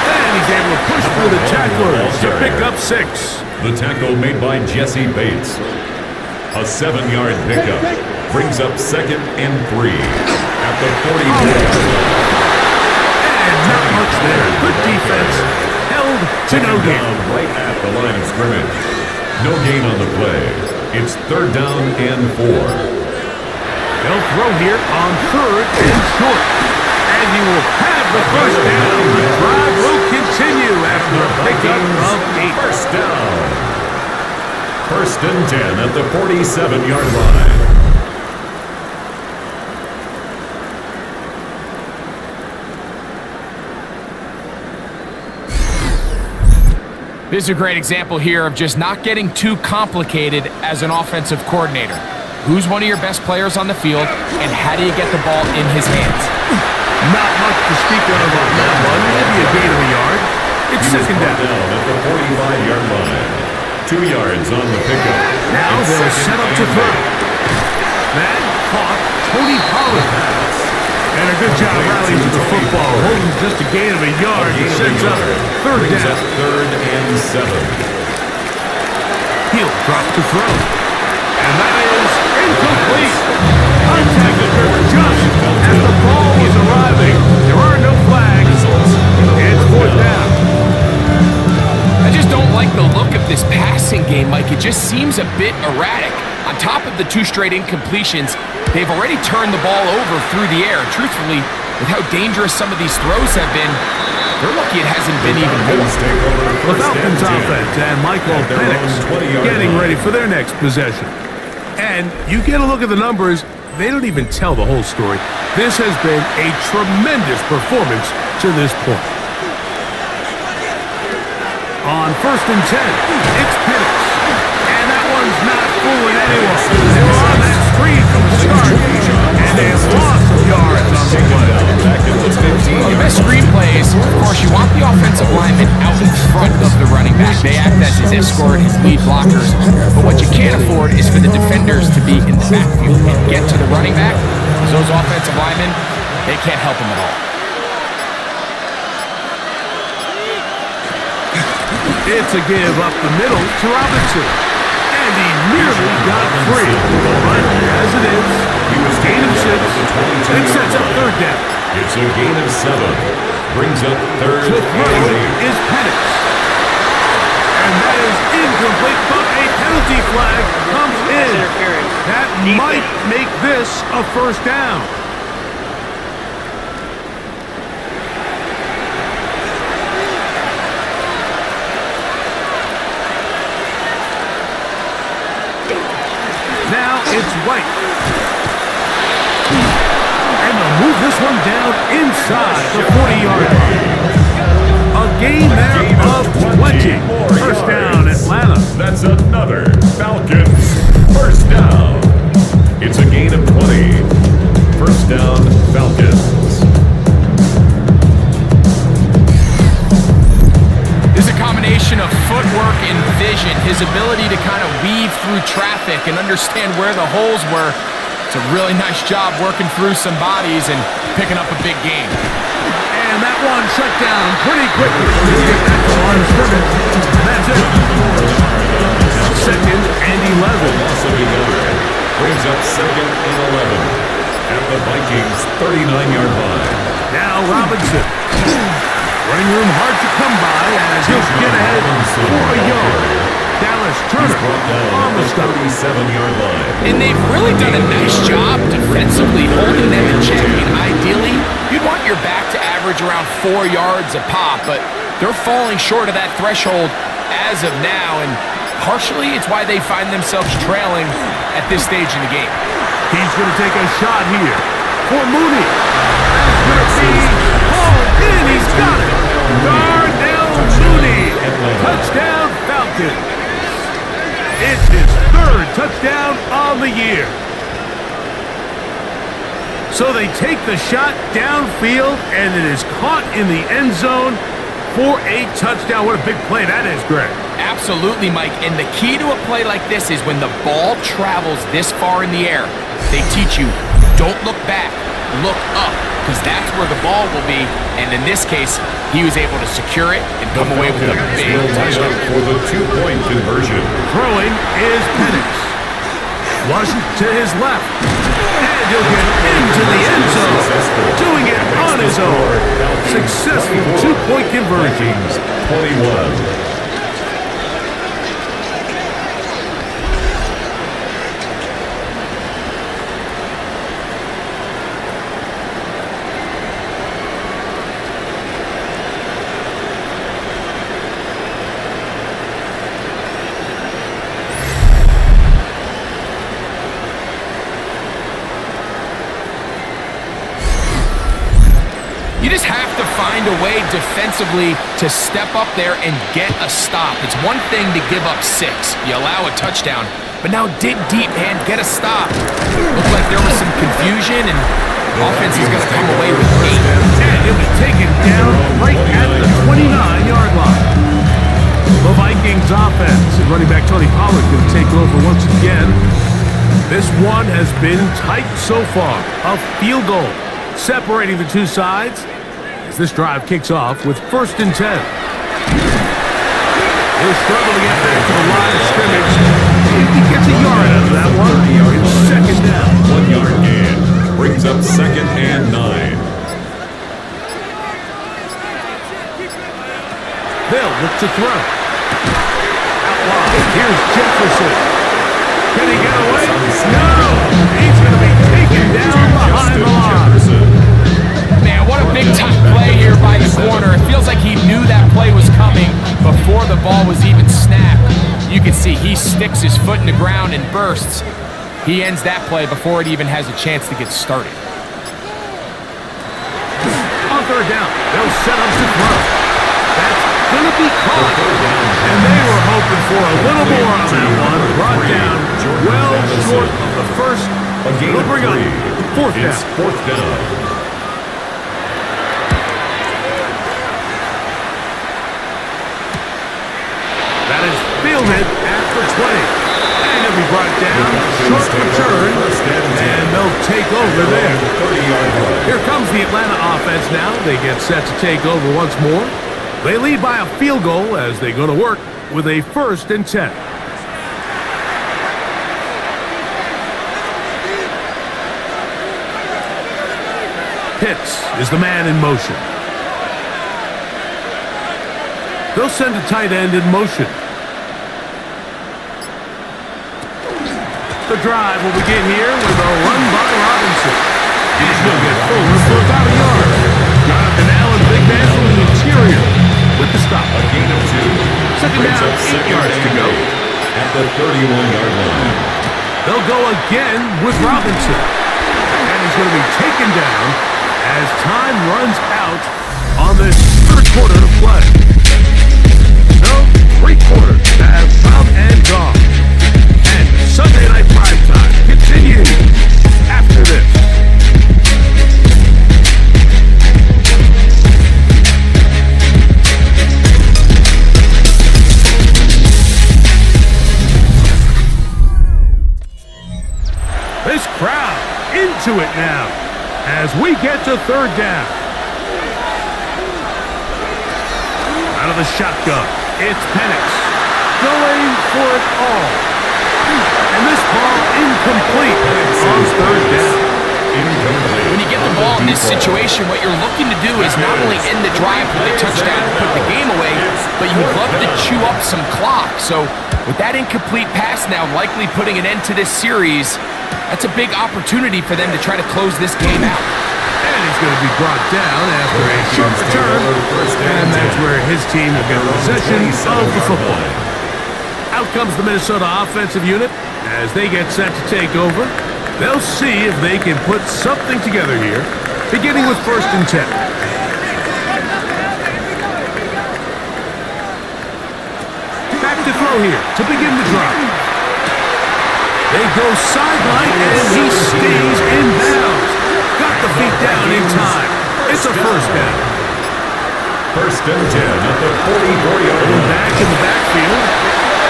And he's able to push through the tacklers to pick up 6. The tackle made by Jesse Bates. A 7-yard pickup brings up 2nd and 3 at the 44. And not much there. Good defense. Held to no gain. Right at the line of scrimmage. No gain on the play. It's 3rd down and 4. They'll throw here on 3rd and short. And he will have the 1st down. The drive will continue after a pickup of 8. 1st down. 1st and 10 at the 47-yard line. This is a great example here of just not getting too complicated as an offensive coordinator. Who's one of your best players on the field, and how do you get the ball in his hands? Not much to speak of on that one. Maybe a gain of a yard. It's 2nd down. At the 45-yard line. 2 yards on the pickup. Now they'll set up to throw. That caught Tony Pollard. And a good job rallying to the football. Holding just a gain of a yard. He sets up 3rd down. 3rd and 7. He'll drop to throw. And that is incomplete. Contact occurred just as the ball was arriving. There are no flags. It's 4th down. I just don't like the look of this passing game, Mike. It just seems a bit erratic. On top of the 2 straight incompletions, they've already turned the ball over through the air. Truthfully, with how dangerous some of these throws have been, they're lucky it hasn't been even more. The Falcons offense and Michael Penix getting ready for their next possession. And you get a look at the numbers, they don't even tell the whole story. This has been a tremendous performance to this point. On 1st and 10, it's Penix. one's not fooling anyone. They were on that streak from the start, and they have lost some yards on the play. Well, the best screenplays, of course, you want the offensive lineman out in front of the running back. They act as his escort, his lead blockers. But what you can't afford is for the defenders to be in the backfield and get to the running back, because those offensive linemen, they can't help him at all. It's a give up the middle to Robinson. And he nearly got free. But as it is, he was gain of 6. It sets up third down. It's a gain of 7. Brings up third To throw and 8. is Penix. And that is incomplete, but a penalty flag comes in. That might make this a first down. Now it's White. And they'll move this one down inside the 40-yard line. A gain there of 20. First down, Atlanta. That's another Falcons first down. It's a gain of 20. First down, Falcons. There's a combination of footwork and vision, his ability to kind of weave through traffic and understand where the holes were. It's a really nice job working through some bodies and picking up a big gain. And that one shut down pretty quickly. Get back to the line of scrimmage. That's it. Now second and 11. Also brings up second and 11 at the Vikings 39-yard line. Now Robinson. Running room hard to come by as he'll get ahead for a yard. Dallas Turner on the stop. 37-yard line. And they've really done a nice job defensively holding them in check. I mean, ideally, you'd want your back to average around 4 yards a pop, but they're falling short of that threshold as of now, and partially it's why they find themselves trailing at this stage in the game. He's going to take a shot here for Mooney. That's going to be hauled in. He's got it. Darnell Mooney. Touchdown Falcons. It's his third touchdown on the year. So they take the shot downfield, and it is caught in the end zone for a touchdown. What a big play that is, Greg. Absolutely, Mike. And the key to a play like this is when the ball travels this far in the air, they teach you, don't look back, look up, because that's where the ball will be. And in this case, he was able to secure it and come away with a big touchdown. For the 2-point conversion. Throwing is Penix. Flush to his left. And he'll get into the end zone. Doing it on his own. Successful 2-point conversion. 21. You just have to find a way defensively to step up there and get a stop. It's one thing to give up 6. You allow a touchdown, but now dig deep, man, get a stop. Looked like there was some confusion, and offense is going to come away with 8. And he'll be taken down right at the 29-yard line. The Vikings offense and running back Tony Pollard going to take over once again. This one has been tight so far. A field goal separating the two sides as this drive kicks off with 1st and 10. He'll struggle to get back to the line of scrimmage. If he gets a yard out of that one, it's 2nd down. 1-yard gain brings up 2nd and 9. They'll look to throw. Out wide, here's Jefferson. Can he get away? No! He's going to be taken down behind the line. Man, what a big-time play here by the corner. It feels like he knew that play was coming before the ball was even snapped. You can see he sticks his foot in the ground and bursts. He ends that play before it even has a chance to get started. On 3rd down, they'll set up to throw. That's going to be caught. And they were hoping for a little more on that one. Brought down first. A gain It'll of bring up 3. fourth down. It's fourth down. That is fielded at the 20. And it'll be brought down. Short return. And they'll take over there. 30-yard line. Here comes the Atlanta offense now. They get set to take over once more. They lead by a field goal as they go to work with a 1st and 10. Pitts is the man in motion. They'll send a tight end in motion. The drive will begin here with a run by Robinson. He's going to get forward for about a yard. Jonathan Allen, big man from the interior with the stop. A gain of 2. Second Brings down, up 8 yards to go. At the 31-yard line. They'll go again with Robinson. And he's going to be taken down as time runs out on this third quarter of play. So, 3 quarters have come and gone. And Sunday Night Primetime continues after this. This crowd into it now as we get to third down. Out of the shotgun, it's Penix going for it all. And this ball incomplete on third down. When you get the ball in this situation, what you're looking to do is not only end the drive with a touchdown to put the game away, but you would love to chew up some clock. So with that incomplete pass now likely putting an end to this series, that's a big opportunity for them to try to close this game out. And he's going to be brought down after a short return. And that's where his team will get possession of the football. Out comes the Minnesota offensive unit as they get set to take over. They'll see if they can put something together here, beginning with 1st and 10. Back to throw here to begin the drive. They go sideline, and he stays in bounds. Got the feet down in time. It's a 1st down. 1st and 10 at the 44-yard line. Back in the backfield.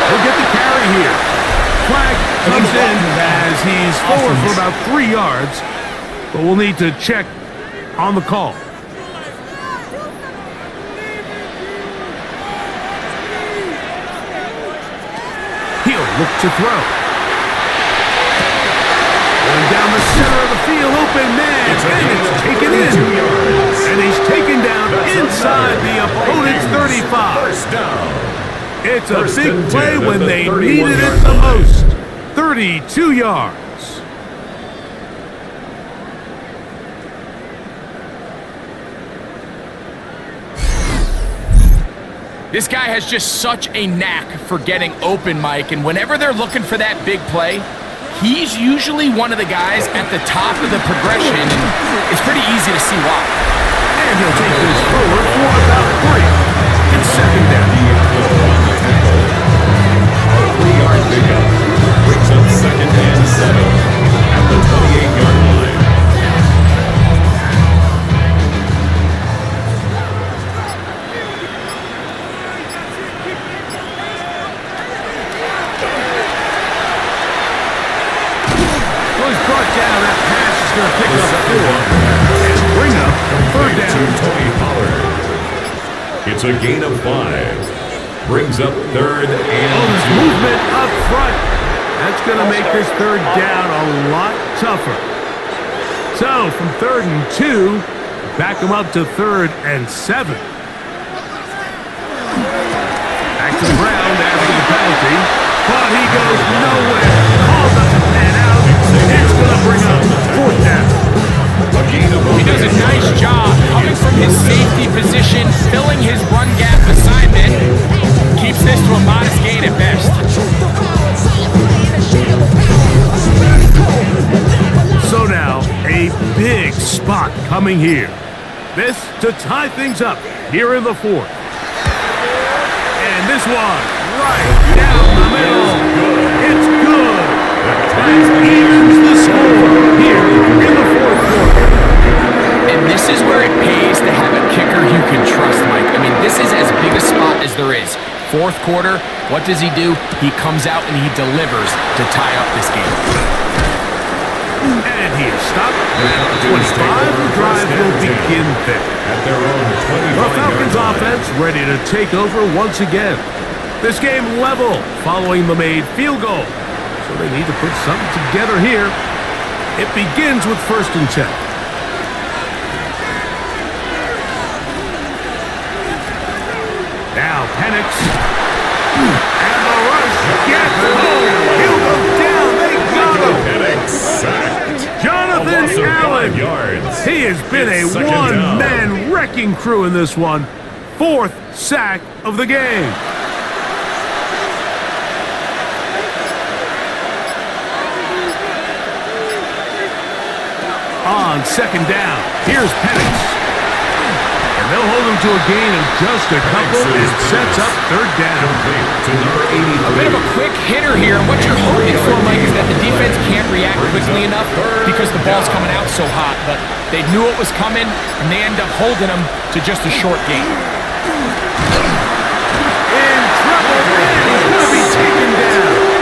He'll get the carry here. Flag comes in as he's forward for about 3 yards, but we'll need to check on the call. He'll look to throw. Going down the center of the field, open man, and it's taken in. And he's taken down inside the opponent's 35. First down. It's a big play when they needed it the most. 32 yards. This guy has just such a knack for getting open, Mike, and whenever they're looking for that big play, he's usually one of the guys at the top of the progression, and it's pretty easy to see why. And he'll take this forward for about 3. It's 2nd down. A 3-yard pickup brings up 2nd and 7 at the 28-yard line. Well, he's brought down. That pass is going to pick up 4 and bring up 3rd down. To Tony Pollard. It's a gain of 5. Brings up 3rd and 2. There's movement up front. That's going to make this 3rd down a lot tougher. So, from 3rd and 2, back him up to 3rd and 7. Back to the ground after the penalty. But he goes nowhere. Ball doesn't pan out. It's going to bring up 4th down. He does a nice job coming from his safety position, filling his run gap assignment. Keeps this to a modest gain at best. So now, a big spot coming here. This to tie things up here in the 4th. And this one, right down the middle. It's good. That evens quarter, what does he do? He comes out and he delivers to tie up this game. And he is stopped at 25. The drive will begin there. At their own 25. The Falcons offense ready to take over once again. This game level following the made field goal. So they need to put something together here. It begins with 1st and 10. Now Penix. And the rush gets home. He'll go down. They got him. Penix sacked. Jonathan Allen. 5 yards. He has been It's a second down. one-man wrecking crew in this one. 4th sack of the game. On 2nd down, here's Penix. And they'll hold him to a gain of just a couple. It sets up 3rd down. Complete to number A 83. bit of a quick hitter here. And what you're hoping for, Mike, is that the defense can't react quickly enough because the ball's coming out so hot. But they knew it was coming, and they end up holding him to just a short gain. In trouble, and he's going to be taken down.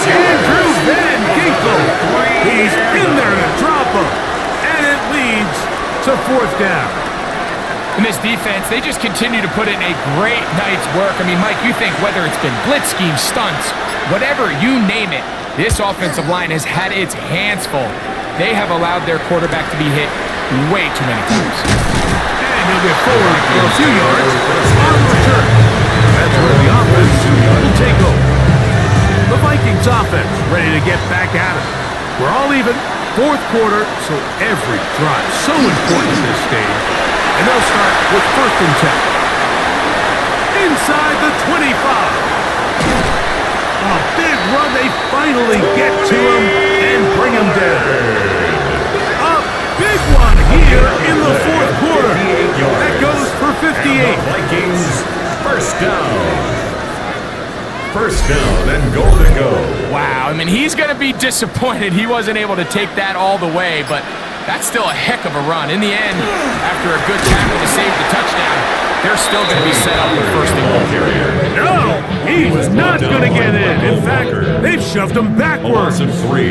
Andrew Van Ginkel. He's in there to drop him. And it leads to 4th down. In this defense, they just continue to put in a great night's work. I mean, Mike, you think whether it's been blitz schemes, stunts, whatever, you name it, this offensive line has had its hands full. They have allowed their quarterback to be hit way too many times. And he'll get forward for a few yards on return. That's where the offense will take over. The Vikings offense ready to get back at it. We're all even. 4th quarter, so every drive so important in this stage. And they'll start with 1st and 10. Inside the 25. A big run. They finally get to him and bring him down. A big one here in the 4th quarter. That goes for 58. And the Vikings, 1st down. 1st down and goal to go. Wow, I mean, he's going to be disappointed he wasn't able to take that all the way, but that's still a heck of a run. In the end, after a good tackle to save the touchdown, they're still going to be set up for 1st and goal. No, he's not going to get in. In fact, they've shoved him A backwards. loss of 3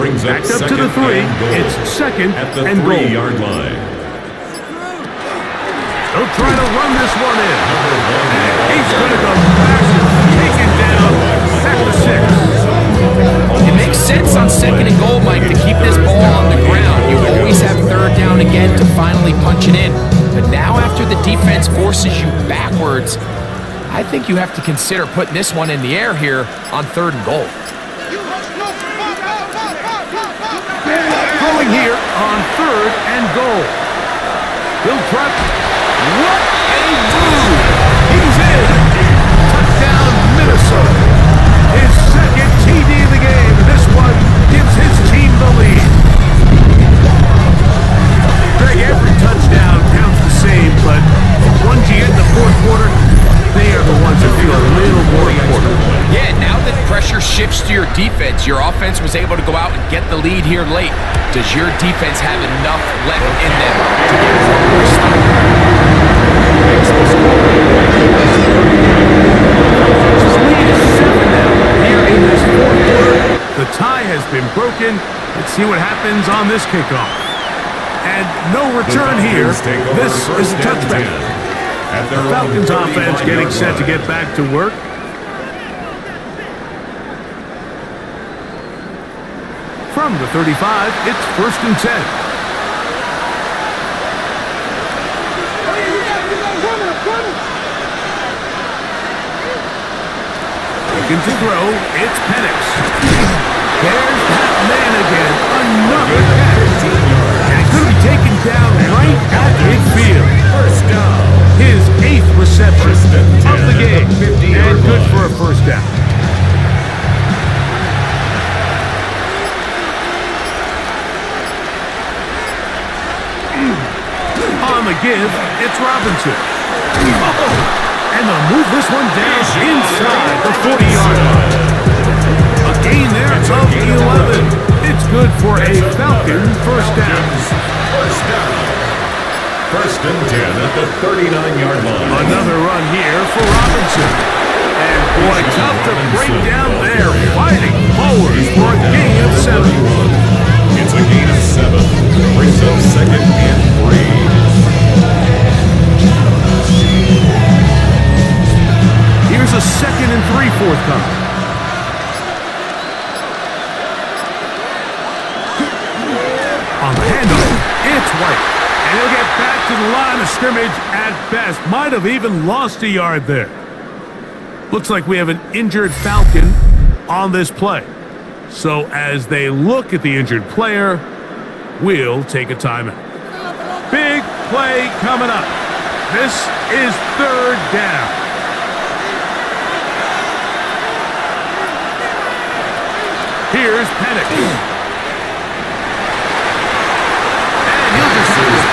brings up Backed up to the 3. It's 2nd at the and goal. 3-yard line. They'll try to run this one in. And he's going to go back, taken down at the 6. It makes sense on 2nd and goal, Mike, to keep this ball on the ground. You always have 3rd down again to finally punch it in. But now after the defense forces you backwards, I think you have to consider putting this one in the air here on 3rd and goal. Throwing here on 3rd and goal. He'll try. What a move! He's in. Touchdown, Minnesota. His 2nd TD of the game. This one gives his team the lead. Greg, every touchdown counts the same, but the ones you get in the 4th quarter, they are the ones that feel a little more important. Yeah, now that pressure shifts to your defense, your offense was able to go out and get the lead here late. Does your defense have enough left in them to get one more stop? His lead is 7 now here in this 4th quarter. The tie has been broken. Let's see what happens on this kickoff. And no return here. This is a touchback. The Falcons offense getting set to get back to work. From the 35, it's 1st and 10. Looking to throw, it's Penix. There's that man again. Another catch. And it could be taken down right at midfield. 1st down. His 8th reception of the game. And good for a 1st down. On the give, it's Robinson. And they'll move this one down inside the 40-yard line. A gain there of 11. It's good for a Falcon 1st down. 1st down. First and 10 at the 39-yard line. Another run here for Robinson. And boy, tough to break down there. Fighting forward for a gain of 7. It's a gain of 7. Brings up second and 3. Here's a 2nd and 3 forthcoming. On the handoff, it's White. And he'll get back to the line of scrimmage at best. Might have even lost a yard there. Looks like we have an injured Falcon on this play. So as they look at the injured player, we'll take a timeout. Big play coming up. This is 3rd down. Here's Penix.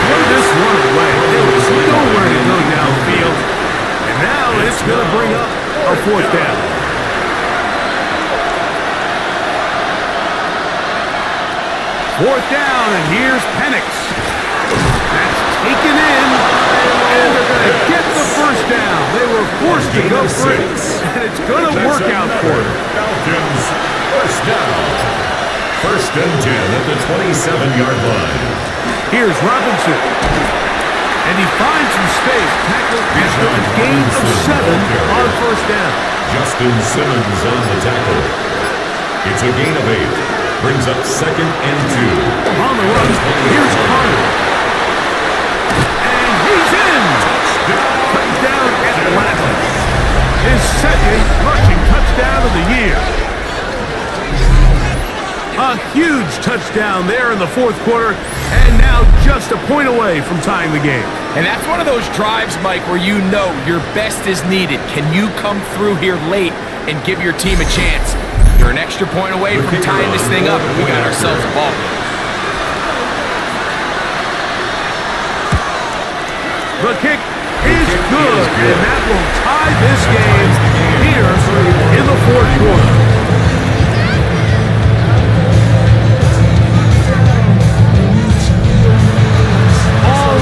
Throw this one away. There was nowhere to go downfield. And now it's going to bring up a 4th down. 4th down, and here's Penix. That's taken in, and they're going to get the 1st down. They were forced to go for it, and it's going to work out for them. Falcons, 1st down. 1st and 10 at the 27-yard line. Here's Robinson. And he finds some space. Tackle after a gain of 7 on 1st down. Justin Simmons on the tackle. It's a gain of 8. Brings up 2nd and 2. On the run, here's Cardinals. And he's in. Touchdown Atlanta. His 2nd rushing touchdown of the year. A huge touchdown there in the 4th quarter, and now just a point away from tying the game. And that's one of those drives, Mike, where you know your best is needed. Can you come through here late and give your team a chance? You're an extra point away from tying this thing up, and we got ourselves a ball game. The kick is good, and that will tie this game here in the 4th quarter.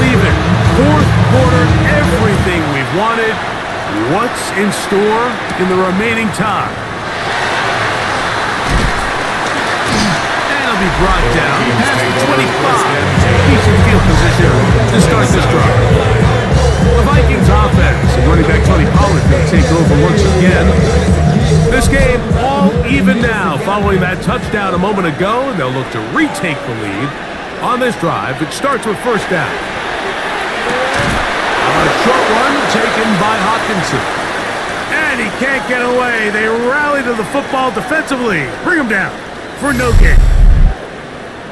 Even 4th quarter, everything we've wanted. What's in store in the remaining time? And it'll be brought down past the 25. Decent field position to start this drive. The Vikings offense and running back Tony Pollard going to take over once again. This game all even now following that touchdown a moment ago, and they'll look to retake the lead on this drive. It starts with 1st down. A short one taken by Hawkinson. And he can't get away. They rally to the football defensively. Bring him down for no gain.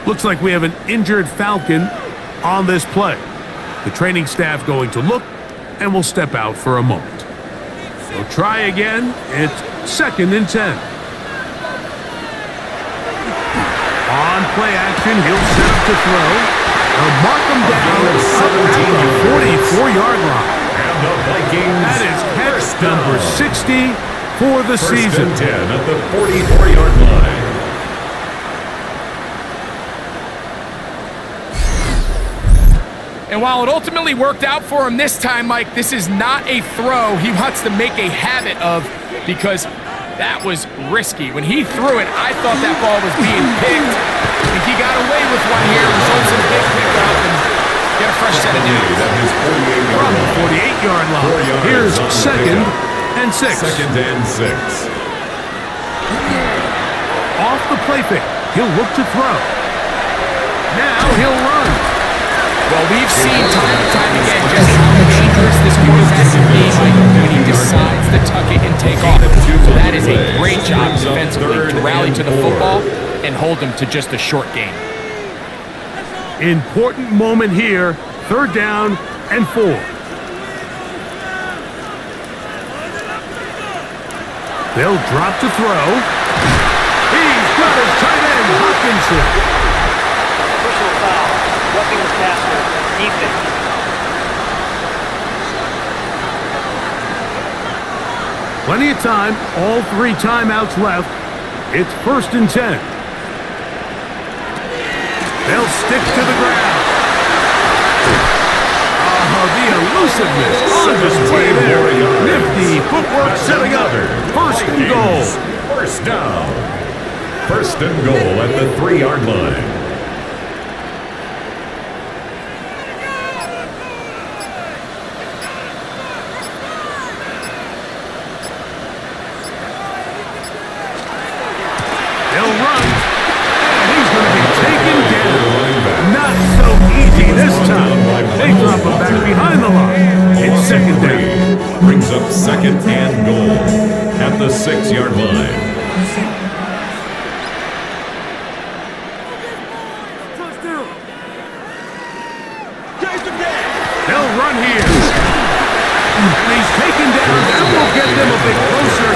Looks like we have an injured Falcon on this play. The training staff going to look and will step out for a moment. So try again. It's 2nd and 10. On play action, he'll set up to throw. They'll mark him down at the 44-yard line. And the Vikings. That is catch number 60 for the season. 1st and 10 at the 44-yard line. And while it ultimately worked out for him this time, Mike, this is not a throw he wants to make a habit of because that was risky. When he threw it, I thought that ball was being picked. I think he got away with one here, results in a big pickup, and get a fresh set of downs. From the 48-yard line, here's 2nd and 6. 2nd and 6. Off the play fake, he'll look to throw. Now he'll run. Well, we've seen time and time again just how dangerous this quarterback can be when he decides to tuck it and take off. So that is a great job defensively to rally to the football and hold him to just a short gain. Important moment here, 3rd down and 4. They'll drop to throw. He's got his tight end, Hawkinson. Personal foul. Roughing the passer. Defense. Plenty of time. All 3 timeouts left. It's 1st and 10. They'll stick to the ground. the elusiveness on display there. Nifty footwork setting up. First and goal. First down. First and goal at the 3-yard line. They'll run, and he's going to be taken down. Not so easy this time. They drop him back behind the line. It's second down. Brings up second and goal at the 6-yard line. They'll run here. And he's taken down. That will get them a bit closer.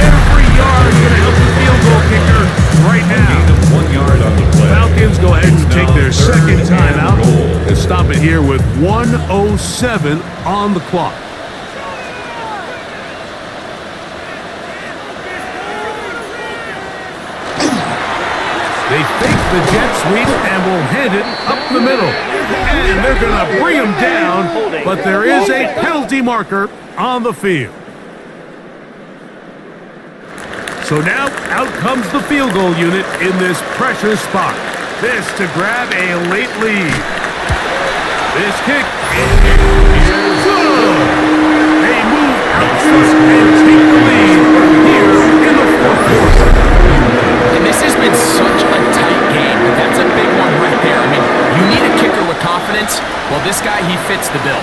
Every yard going to help the field goal kicker right now. 1 yard on the play. Falcons go ahead and take their second timeout and stop it here with 1:07 on the clock. They fake the jet sweep and will hand it up the middle. And they're going to bring him down, but there is a penalty marker on the field. So now out comes the field goal unit in this precious spot. This to grab a late lead. This kick is good. They move out front and take the lead here in the fourth quarter. And this has been such a tight game, but that's a big one right there. I mean, you need a kicker with confidence. Well, this guy, he fits the bill.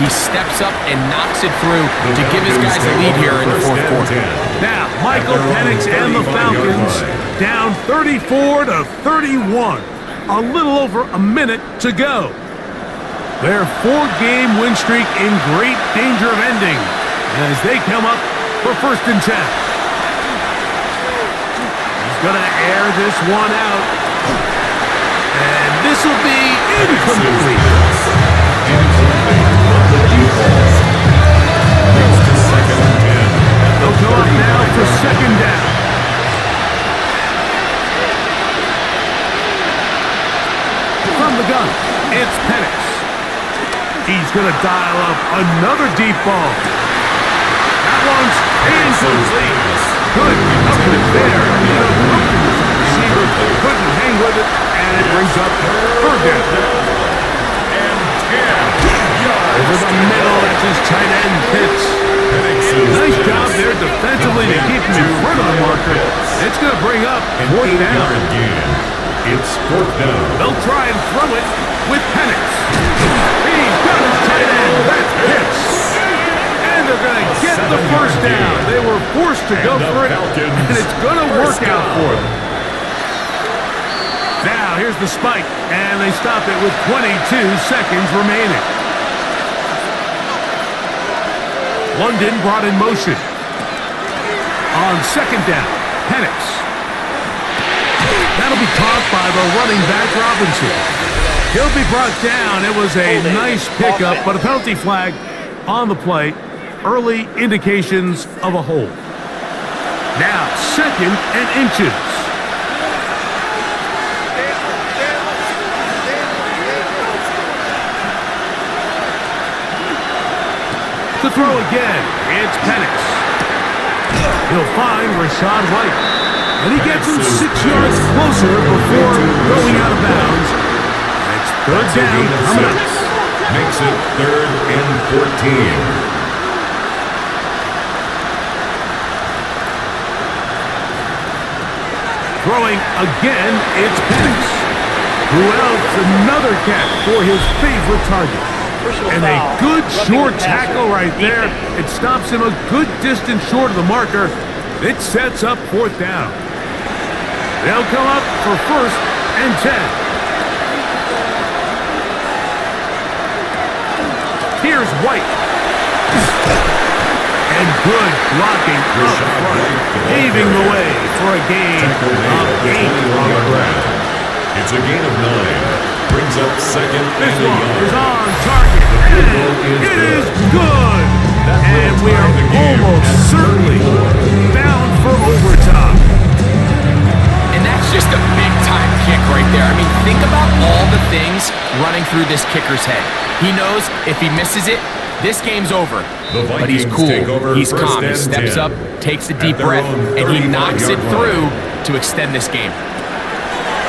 He steps up and knocks it through to give his guys a lead here in the fourth quarter. Now, Michael Penix and the Falcons down 34-31. A little over a minute to go. Their 4-game win streak in great danger of ending as they come up for first and 10. He's going to air this one out. And this will be incomplete. They'll go up now for second down. From the gun, it's Penix. He's going to dial up another deep ball. That one's incomplete. Good coverage there. Receiver couldn't hang with it, and it brings up third down. Over the middle, that's his tight end, Pitts. Nice job there defensively to keep him in front of the marker. It's going to bring up fourth down. It's fourth down. They'll try and throw it with Penix. He's got his tight end, that's Pitts. And they're going to get the first down. They were forced to go for it, and it's going to work out for them. Now, here's the spike, and they stop it with 22 seconds remaining. London brought in motion. On second down, Penix. That'll be caught by the running back, Robinson. He'll be brought down. It was a nice pickup, but a penalty flag on the play. Early indications of a hold. Now, second and inches. To throw again, it's Penix. He'll find Rashad White. And he gets him 6 yards closer before going out of bounds. It's third down coming up. Makes it 3rd and 14. Throwing again, it's Penix. Who else? Another catch for his favorite target. And a good short tackle right there. It stops him a good distance short of the marker. It sets up fourth down. They'll come up for first and 10. Here's White. And good blocking up front, paving the way for a gain of 8 on the ground. It's a gain of 9. Brings up second This and a one yard. is on target. And it is good. And we are almost certainly bound for overtime. And that's just a big-time kick right there. I mean, think about all the things running through this kicker's head. He knows if he misses it, this game's over. But he's cool, he's calm, he steps up, takes a deep breath, and he knocks it through to extend this game.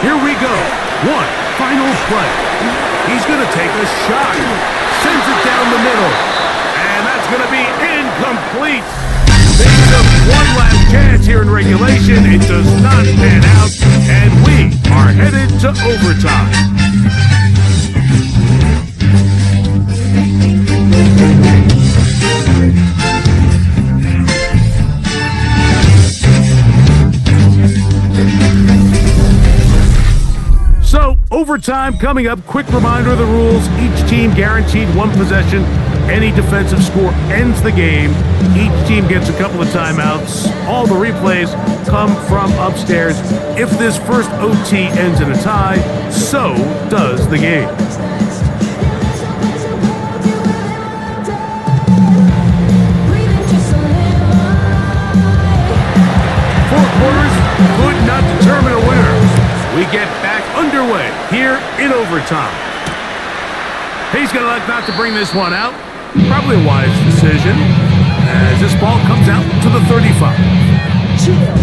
Here we go. One final play. He's going to take a shot. Sends it down the middle. And that's going to be incomplete. They took one last chance here in regulation. It does not pan out. And we are headed to overtime. So, overtime coming up. Quick reminder of the rules. Each team guaranteed one possession. Any defensive score ends the game. Each team gets a couple of timeouts. All the replays come from upstairs. If this first OT ends in a tie, so does the game. Four quarters could not determine a winner. We get back underway here in overtime. He's going to elect not to bring this one out. Probably a wise decision as this ball comes out to the 35.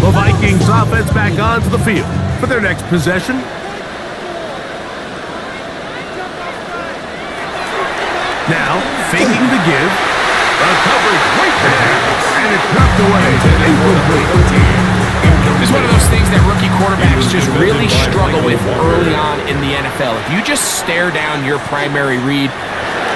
The Vikings offense back onto the field for their next possession. Now, faking the give. The coverage right there. And it's knocked away. Incomplete. This is one of those things that rookie quarterbacks just really struggle with early on in the NFL. If you just stare down your primary read,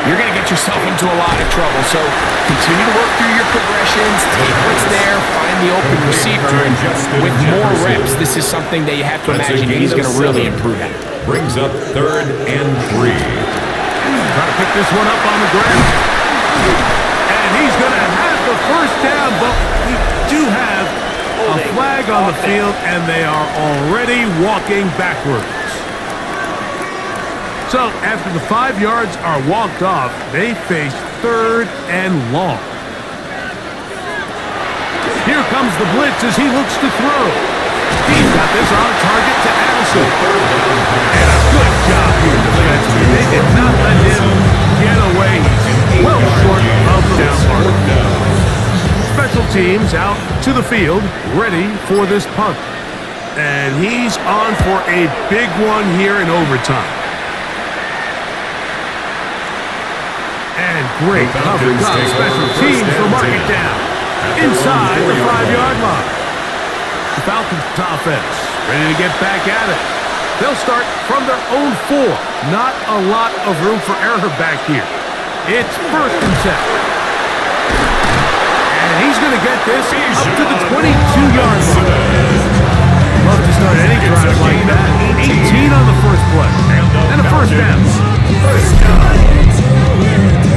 you're going to get yourself into a lot of trouble. So continue to work through your progressions, take what's there, find the open receiver, and with more reps, this is something that you have to imagine he's going to really improve at. Brings up 3rd and 3. Trying to pick this one up on the ground. And he's going to have the first down, but we do have a flag on the field, and they are already walking backwards. So, after the 5 yards are walked off, they face 3rd and long. Here comes the blitz as he looks to throw. He's got this on target to Addison. And a good job here defensively. They did not let him get away. He's well short of the down mark. Special teams out to the field, ready for this punt. And he's on for a big one here in overtime. And great coverage on special teams to mark it down inside the 5-yard line. The Falcons offense ready to get back at it. They'll start from their own 4. Not a lot of room for error back here. It's 1st and 10. And he's going to get this up to the 22-yard line. Love to start any drive like that. 18 on the first play. And a first down.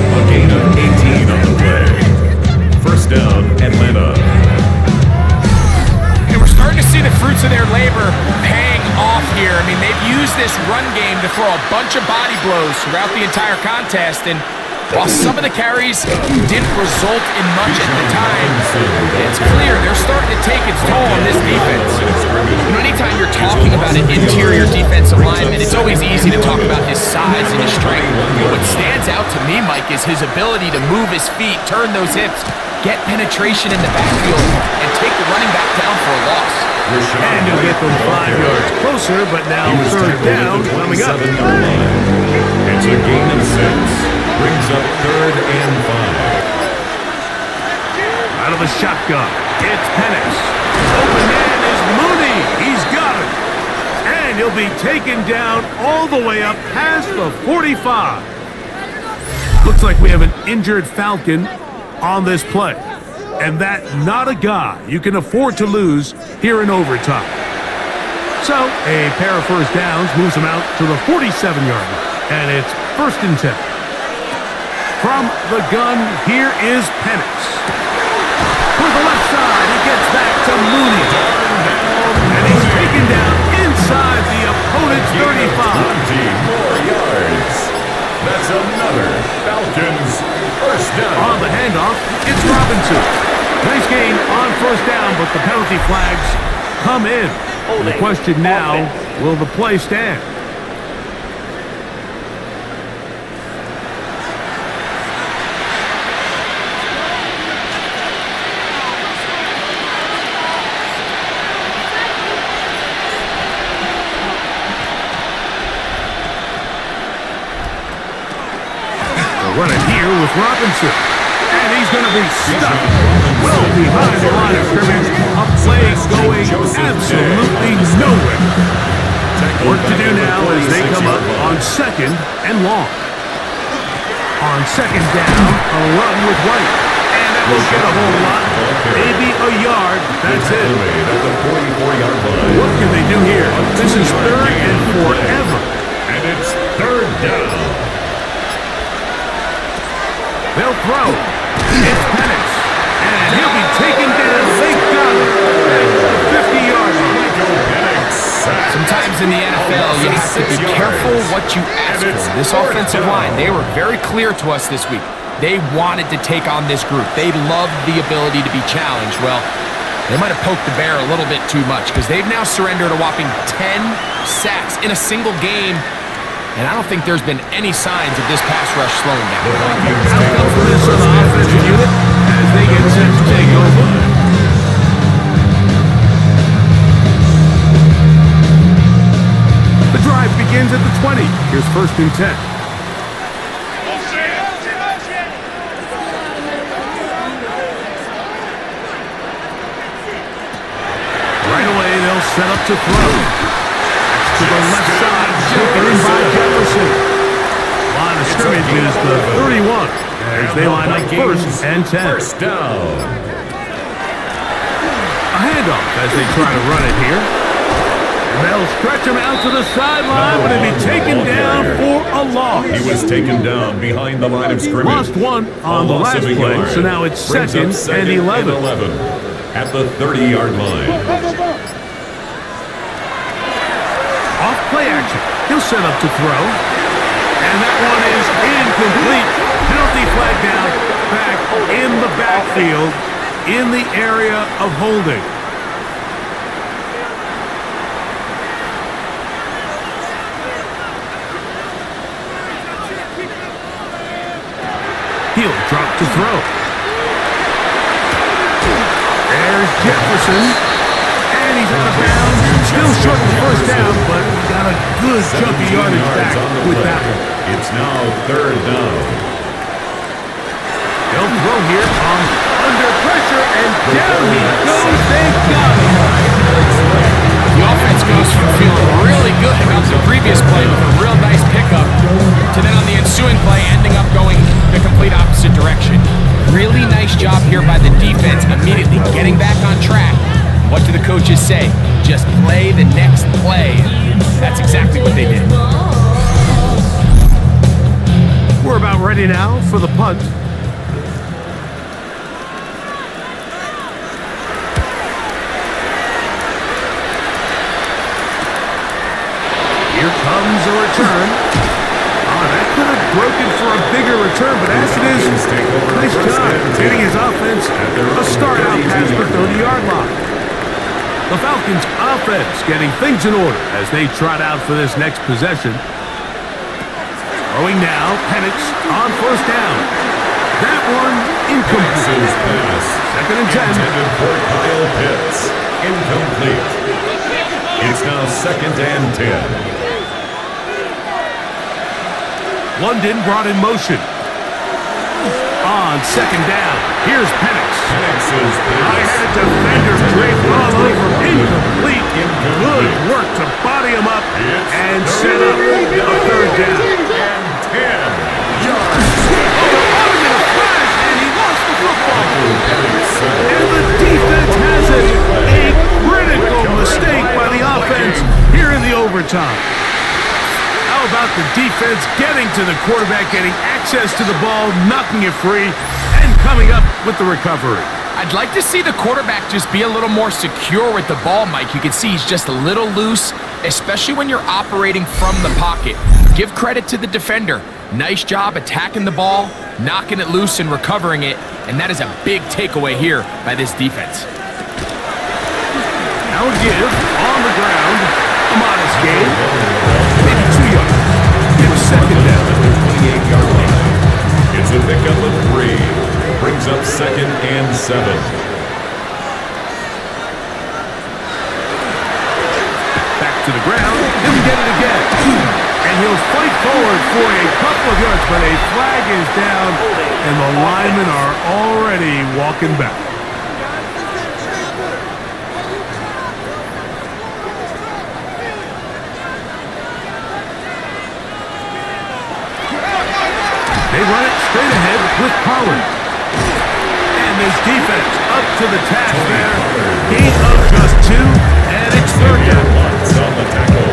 A gain of 18 on the play. First down, Atlanta. And we're starting to see the fruits of their labor paying off here. I mean, they've used this run game to throw a bunch of body blows throughout the entire contest, and while some of the carries didn't result in much at the time, it's clear they're starting to take its toll on this defense. You know, anytime you're talking about an interior defensive lineman, it's always easy to talk about his size and his strength. But what stands out to me, Mike, is his ability to move his feet, turn those hips, get penetration in the backfield, and take the running back down for a loss. And he'll get them 5 yards closer, but now 3rd down coming up. It's a gain of 6. Brings up 3rd and 5. Out of the shotgun, it's Penix. Open man is Mooney. He's got it. And he'll be taken down all the way up past the 45. Looks like we have an injured Falcon on this play. And that not a guy you can afford to lose here in overtime. So a pair of first downs moves him out to the 47-yard line. And it's 1st and 10. From the gun, here is Penix. To the left side, he gets back to Mooney. And he's taken down inside the opponent's 35. 20 more yards. That's another Falcons first down. On the handoff, it's Robinson. Nice gain on first down, but the penalty flags come in. The question now, will the play stand? with Robinson. And he's going to be stuck well behind the line of scrimmage. A play going absolutely nowhere. Work to do now as they come up on 2nd and long. On 2nd down, a run with White. And that won't get a whole lot. Maybe a yard. That's it. At the 44-yard line. What can they do here? This is 3rd and forever. And it's 3rd down. They'll throw. It's Penix. And he'll be taken down. They got him at the 50-yard line. Sometimes in the NFL, you have to be careful what you ask for. This offensive line, they were very clear to us this week. They wanted to take on this group. They loved the ability to be challenged. Well, they might have poked the bear a little bit too much because they've now surrendered a whopping 10 sacks in a single game. And I don't think there's been any signs of this pass rush slowing down. Outcome for this offensive unit as they get set to take over. The drive begins at the 20. Here's 1st and 10. Right away, they'll set up to throw. To the left side, taken in by Jefferson. Line of scrimmage is the 31 as they line up 1st and 10. First down. A handoff as they try to run it here. And they'll stretch him out to the sideline, but he'll be taken down for a loss. He was taken down behind the line of scrimmage. Lost one on the last play, so now it's 2nd and 11. At the 30-yard line. Off play action. He'll set up to throw. And that one is incomplete. Penalty flag down. Back in the backfield in the area of holding. He'll drop to throw. There's Jefferson. And he's out of bounds. Still short of the 1st down, but got a good chunky yardage back with that one. It's now 3rd down. They'll throw here on under pressure, and down he goes. They got him. The offense goes from feeling really good about the previous play with a real nice pickup to then on the ensuing play ending up going the complete opposite direction. Really nice job here by the defense immediately getting back on track. What do the coaches say? Just play the next play. That's exactly what they did. We're about ready now for the punt. Here comes a return. Oh, that could have broken for a bigger return, but as it is, nice job getting his offense a start out past the 30-yard line. The Falcons offense getting things in order as they trot out for this next possession. Throwing now, Penix on 1st down. That one incomplete. 2nd and 10. Intended for Kyle Pitts. Incomplete. It's now 2nd and 10. London brought in motion. On 2nd down, here's Penix. I had a defender draped all over. Incomplete. Good work to body him up and set up a 3rd down. And 10 yards. Oh, in a flash, and he lost the football. And the defense has it. A critical mistake by the offense here in the overtime. How about the defense getting to the quarterback, getting access to the ball, knocking it free, and coming up with the recovery? I'd like to see the quarterback just be a little more secure with the ball, Mike. You can see he's just a little loose, especially when you're operating from the pocket. Give credit to the defender. Nice job attacking the ball, knocking it loose and recovering it, and that is a big takeaway here by this defense. Now a give on the ground. A modest gain. Maybe 2 yards. It's 2nd down. 28-yard line. It's a pickup of 3. Brings up 2nd and 7. Back to the ground. He'll get it again. And he'll fight forward for a couple of yards, but a flag is down, and the linemen are already walking back. They run it straight ahead with Pollard. And this defense up to the task there. Gain of just 2, and it's third down.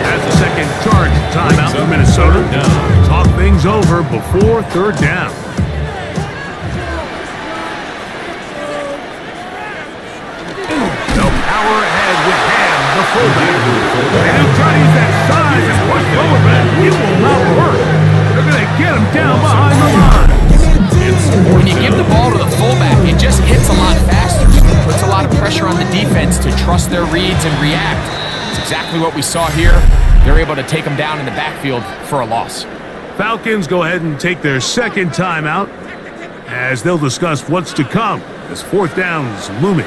As the second charge timeout for Minnesota. Talk things over before third down. The power ahead with Ham, the fullback. And he'll try to use that size and push forward, but it will not work. They're going to get him down behind the line. When you give the ball to the fullback, it just hits a lot faster. It puts a lot of pressure on the defense to trust their reads and react. It's exactly what we saw here. They're able to take them down in the backfield for a loss. Falcons go ahead and take their second timeout as they'll discuss what's to come as fourth down's looming.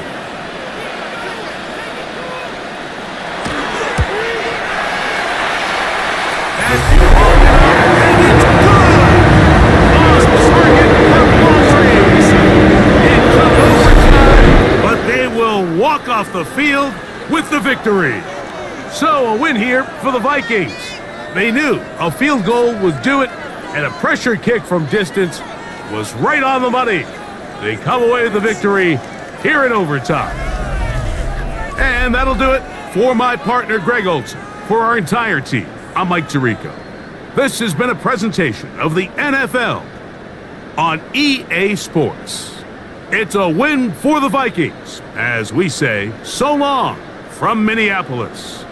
Walk off the field with the victory. So a win here for the Vikings. They knew a field goal would do it, and a pressure kick from distance was right on the money. They come away with the victory here in overtime. And that'll do it for my partner Greg Olson. For our entire team, I'm Mike Tirico. This has been a presentation of the NFL on EA Sports. It's a win for the Vikings, as we say so long from Minneapolis.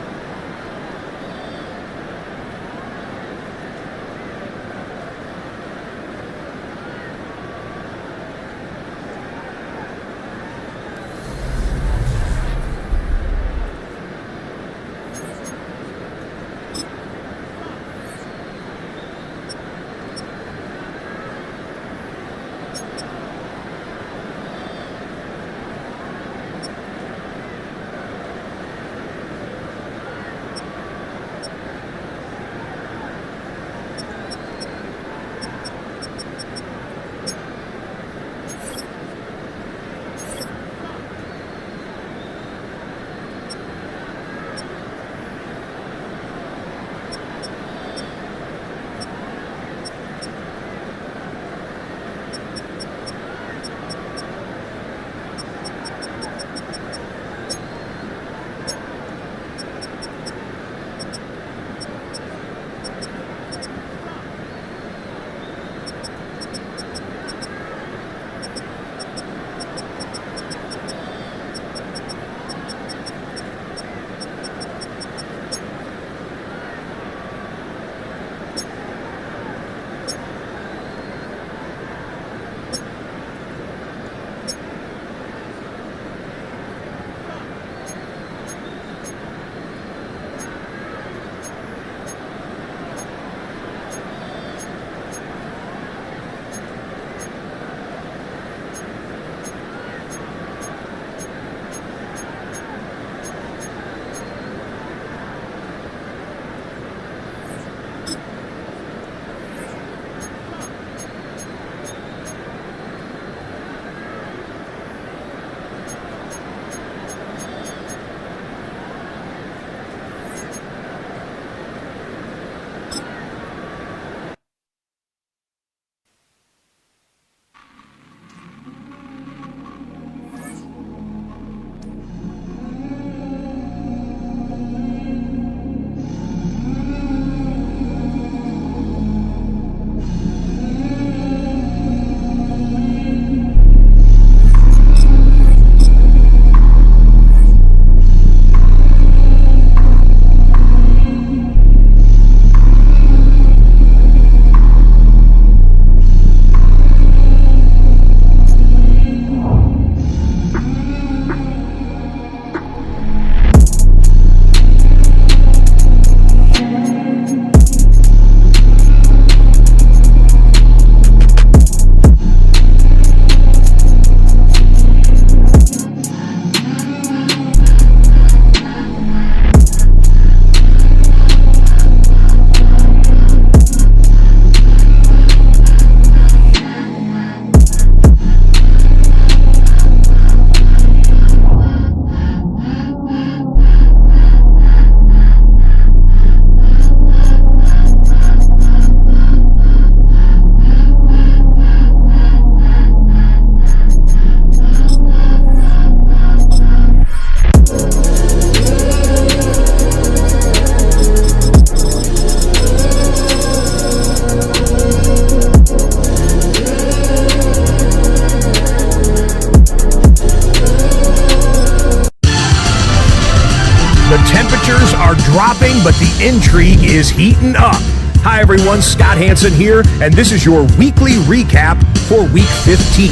The temperatures are dropping, but the intrigue is heating up. Hi everyone, Scott Hansen here, and this is your weekly recap for Week 15.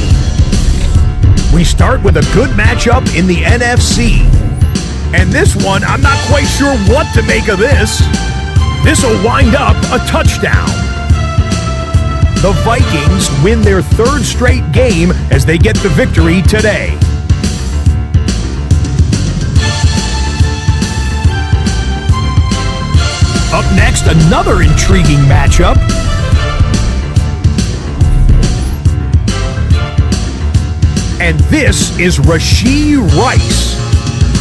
We start with a good matchup in the NFC. And this one, I'm not quite sure what to make of this. This will wind up a touchdown. The Vikings win their third straight game as they get the victory today. Up next, another intriguing matchup. And this is Rashee Rice.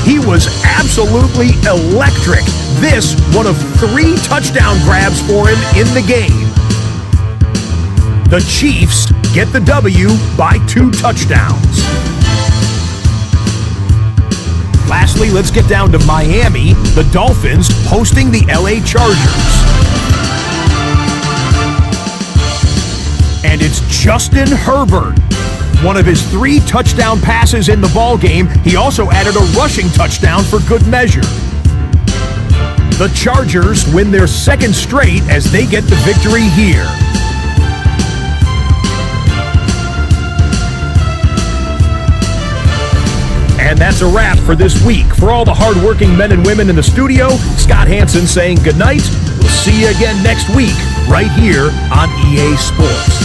He was absolutely electric. This, one of 3 touchdown grabs for him in the game. The Chiefs get the W by 2 touchdowns. Lastly, let's get down to Miami. The Dolphins hosting the LA Chargers. And it's Justin Herbert. One of his 3 touchdown passes in the ballgame. He also added a rushing touchdown for good measure. The Chargers win their 2nd straight as they get the victory here. And that's a wrap for this week. For all the hardworking men and women in the studio, Scott Hansen saying goodnight. We'll see you again next week, right here on EA Sports.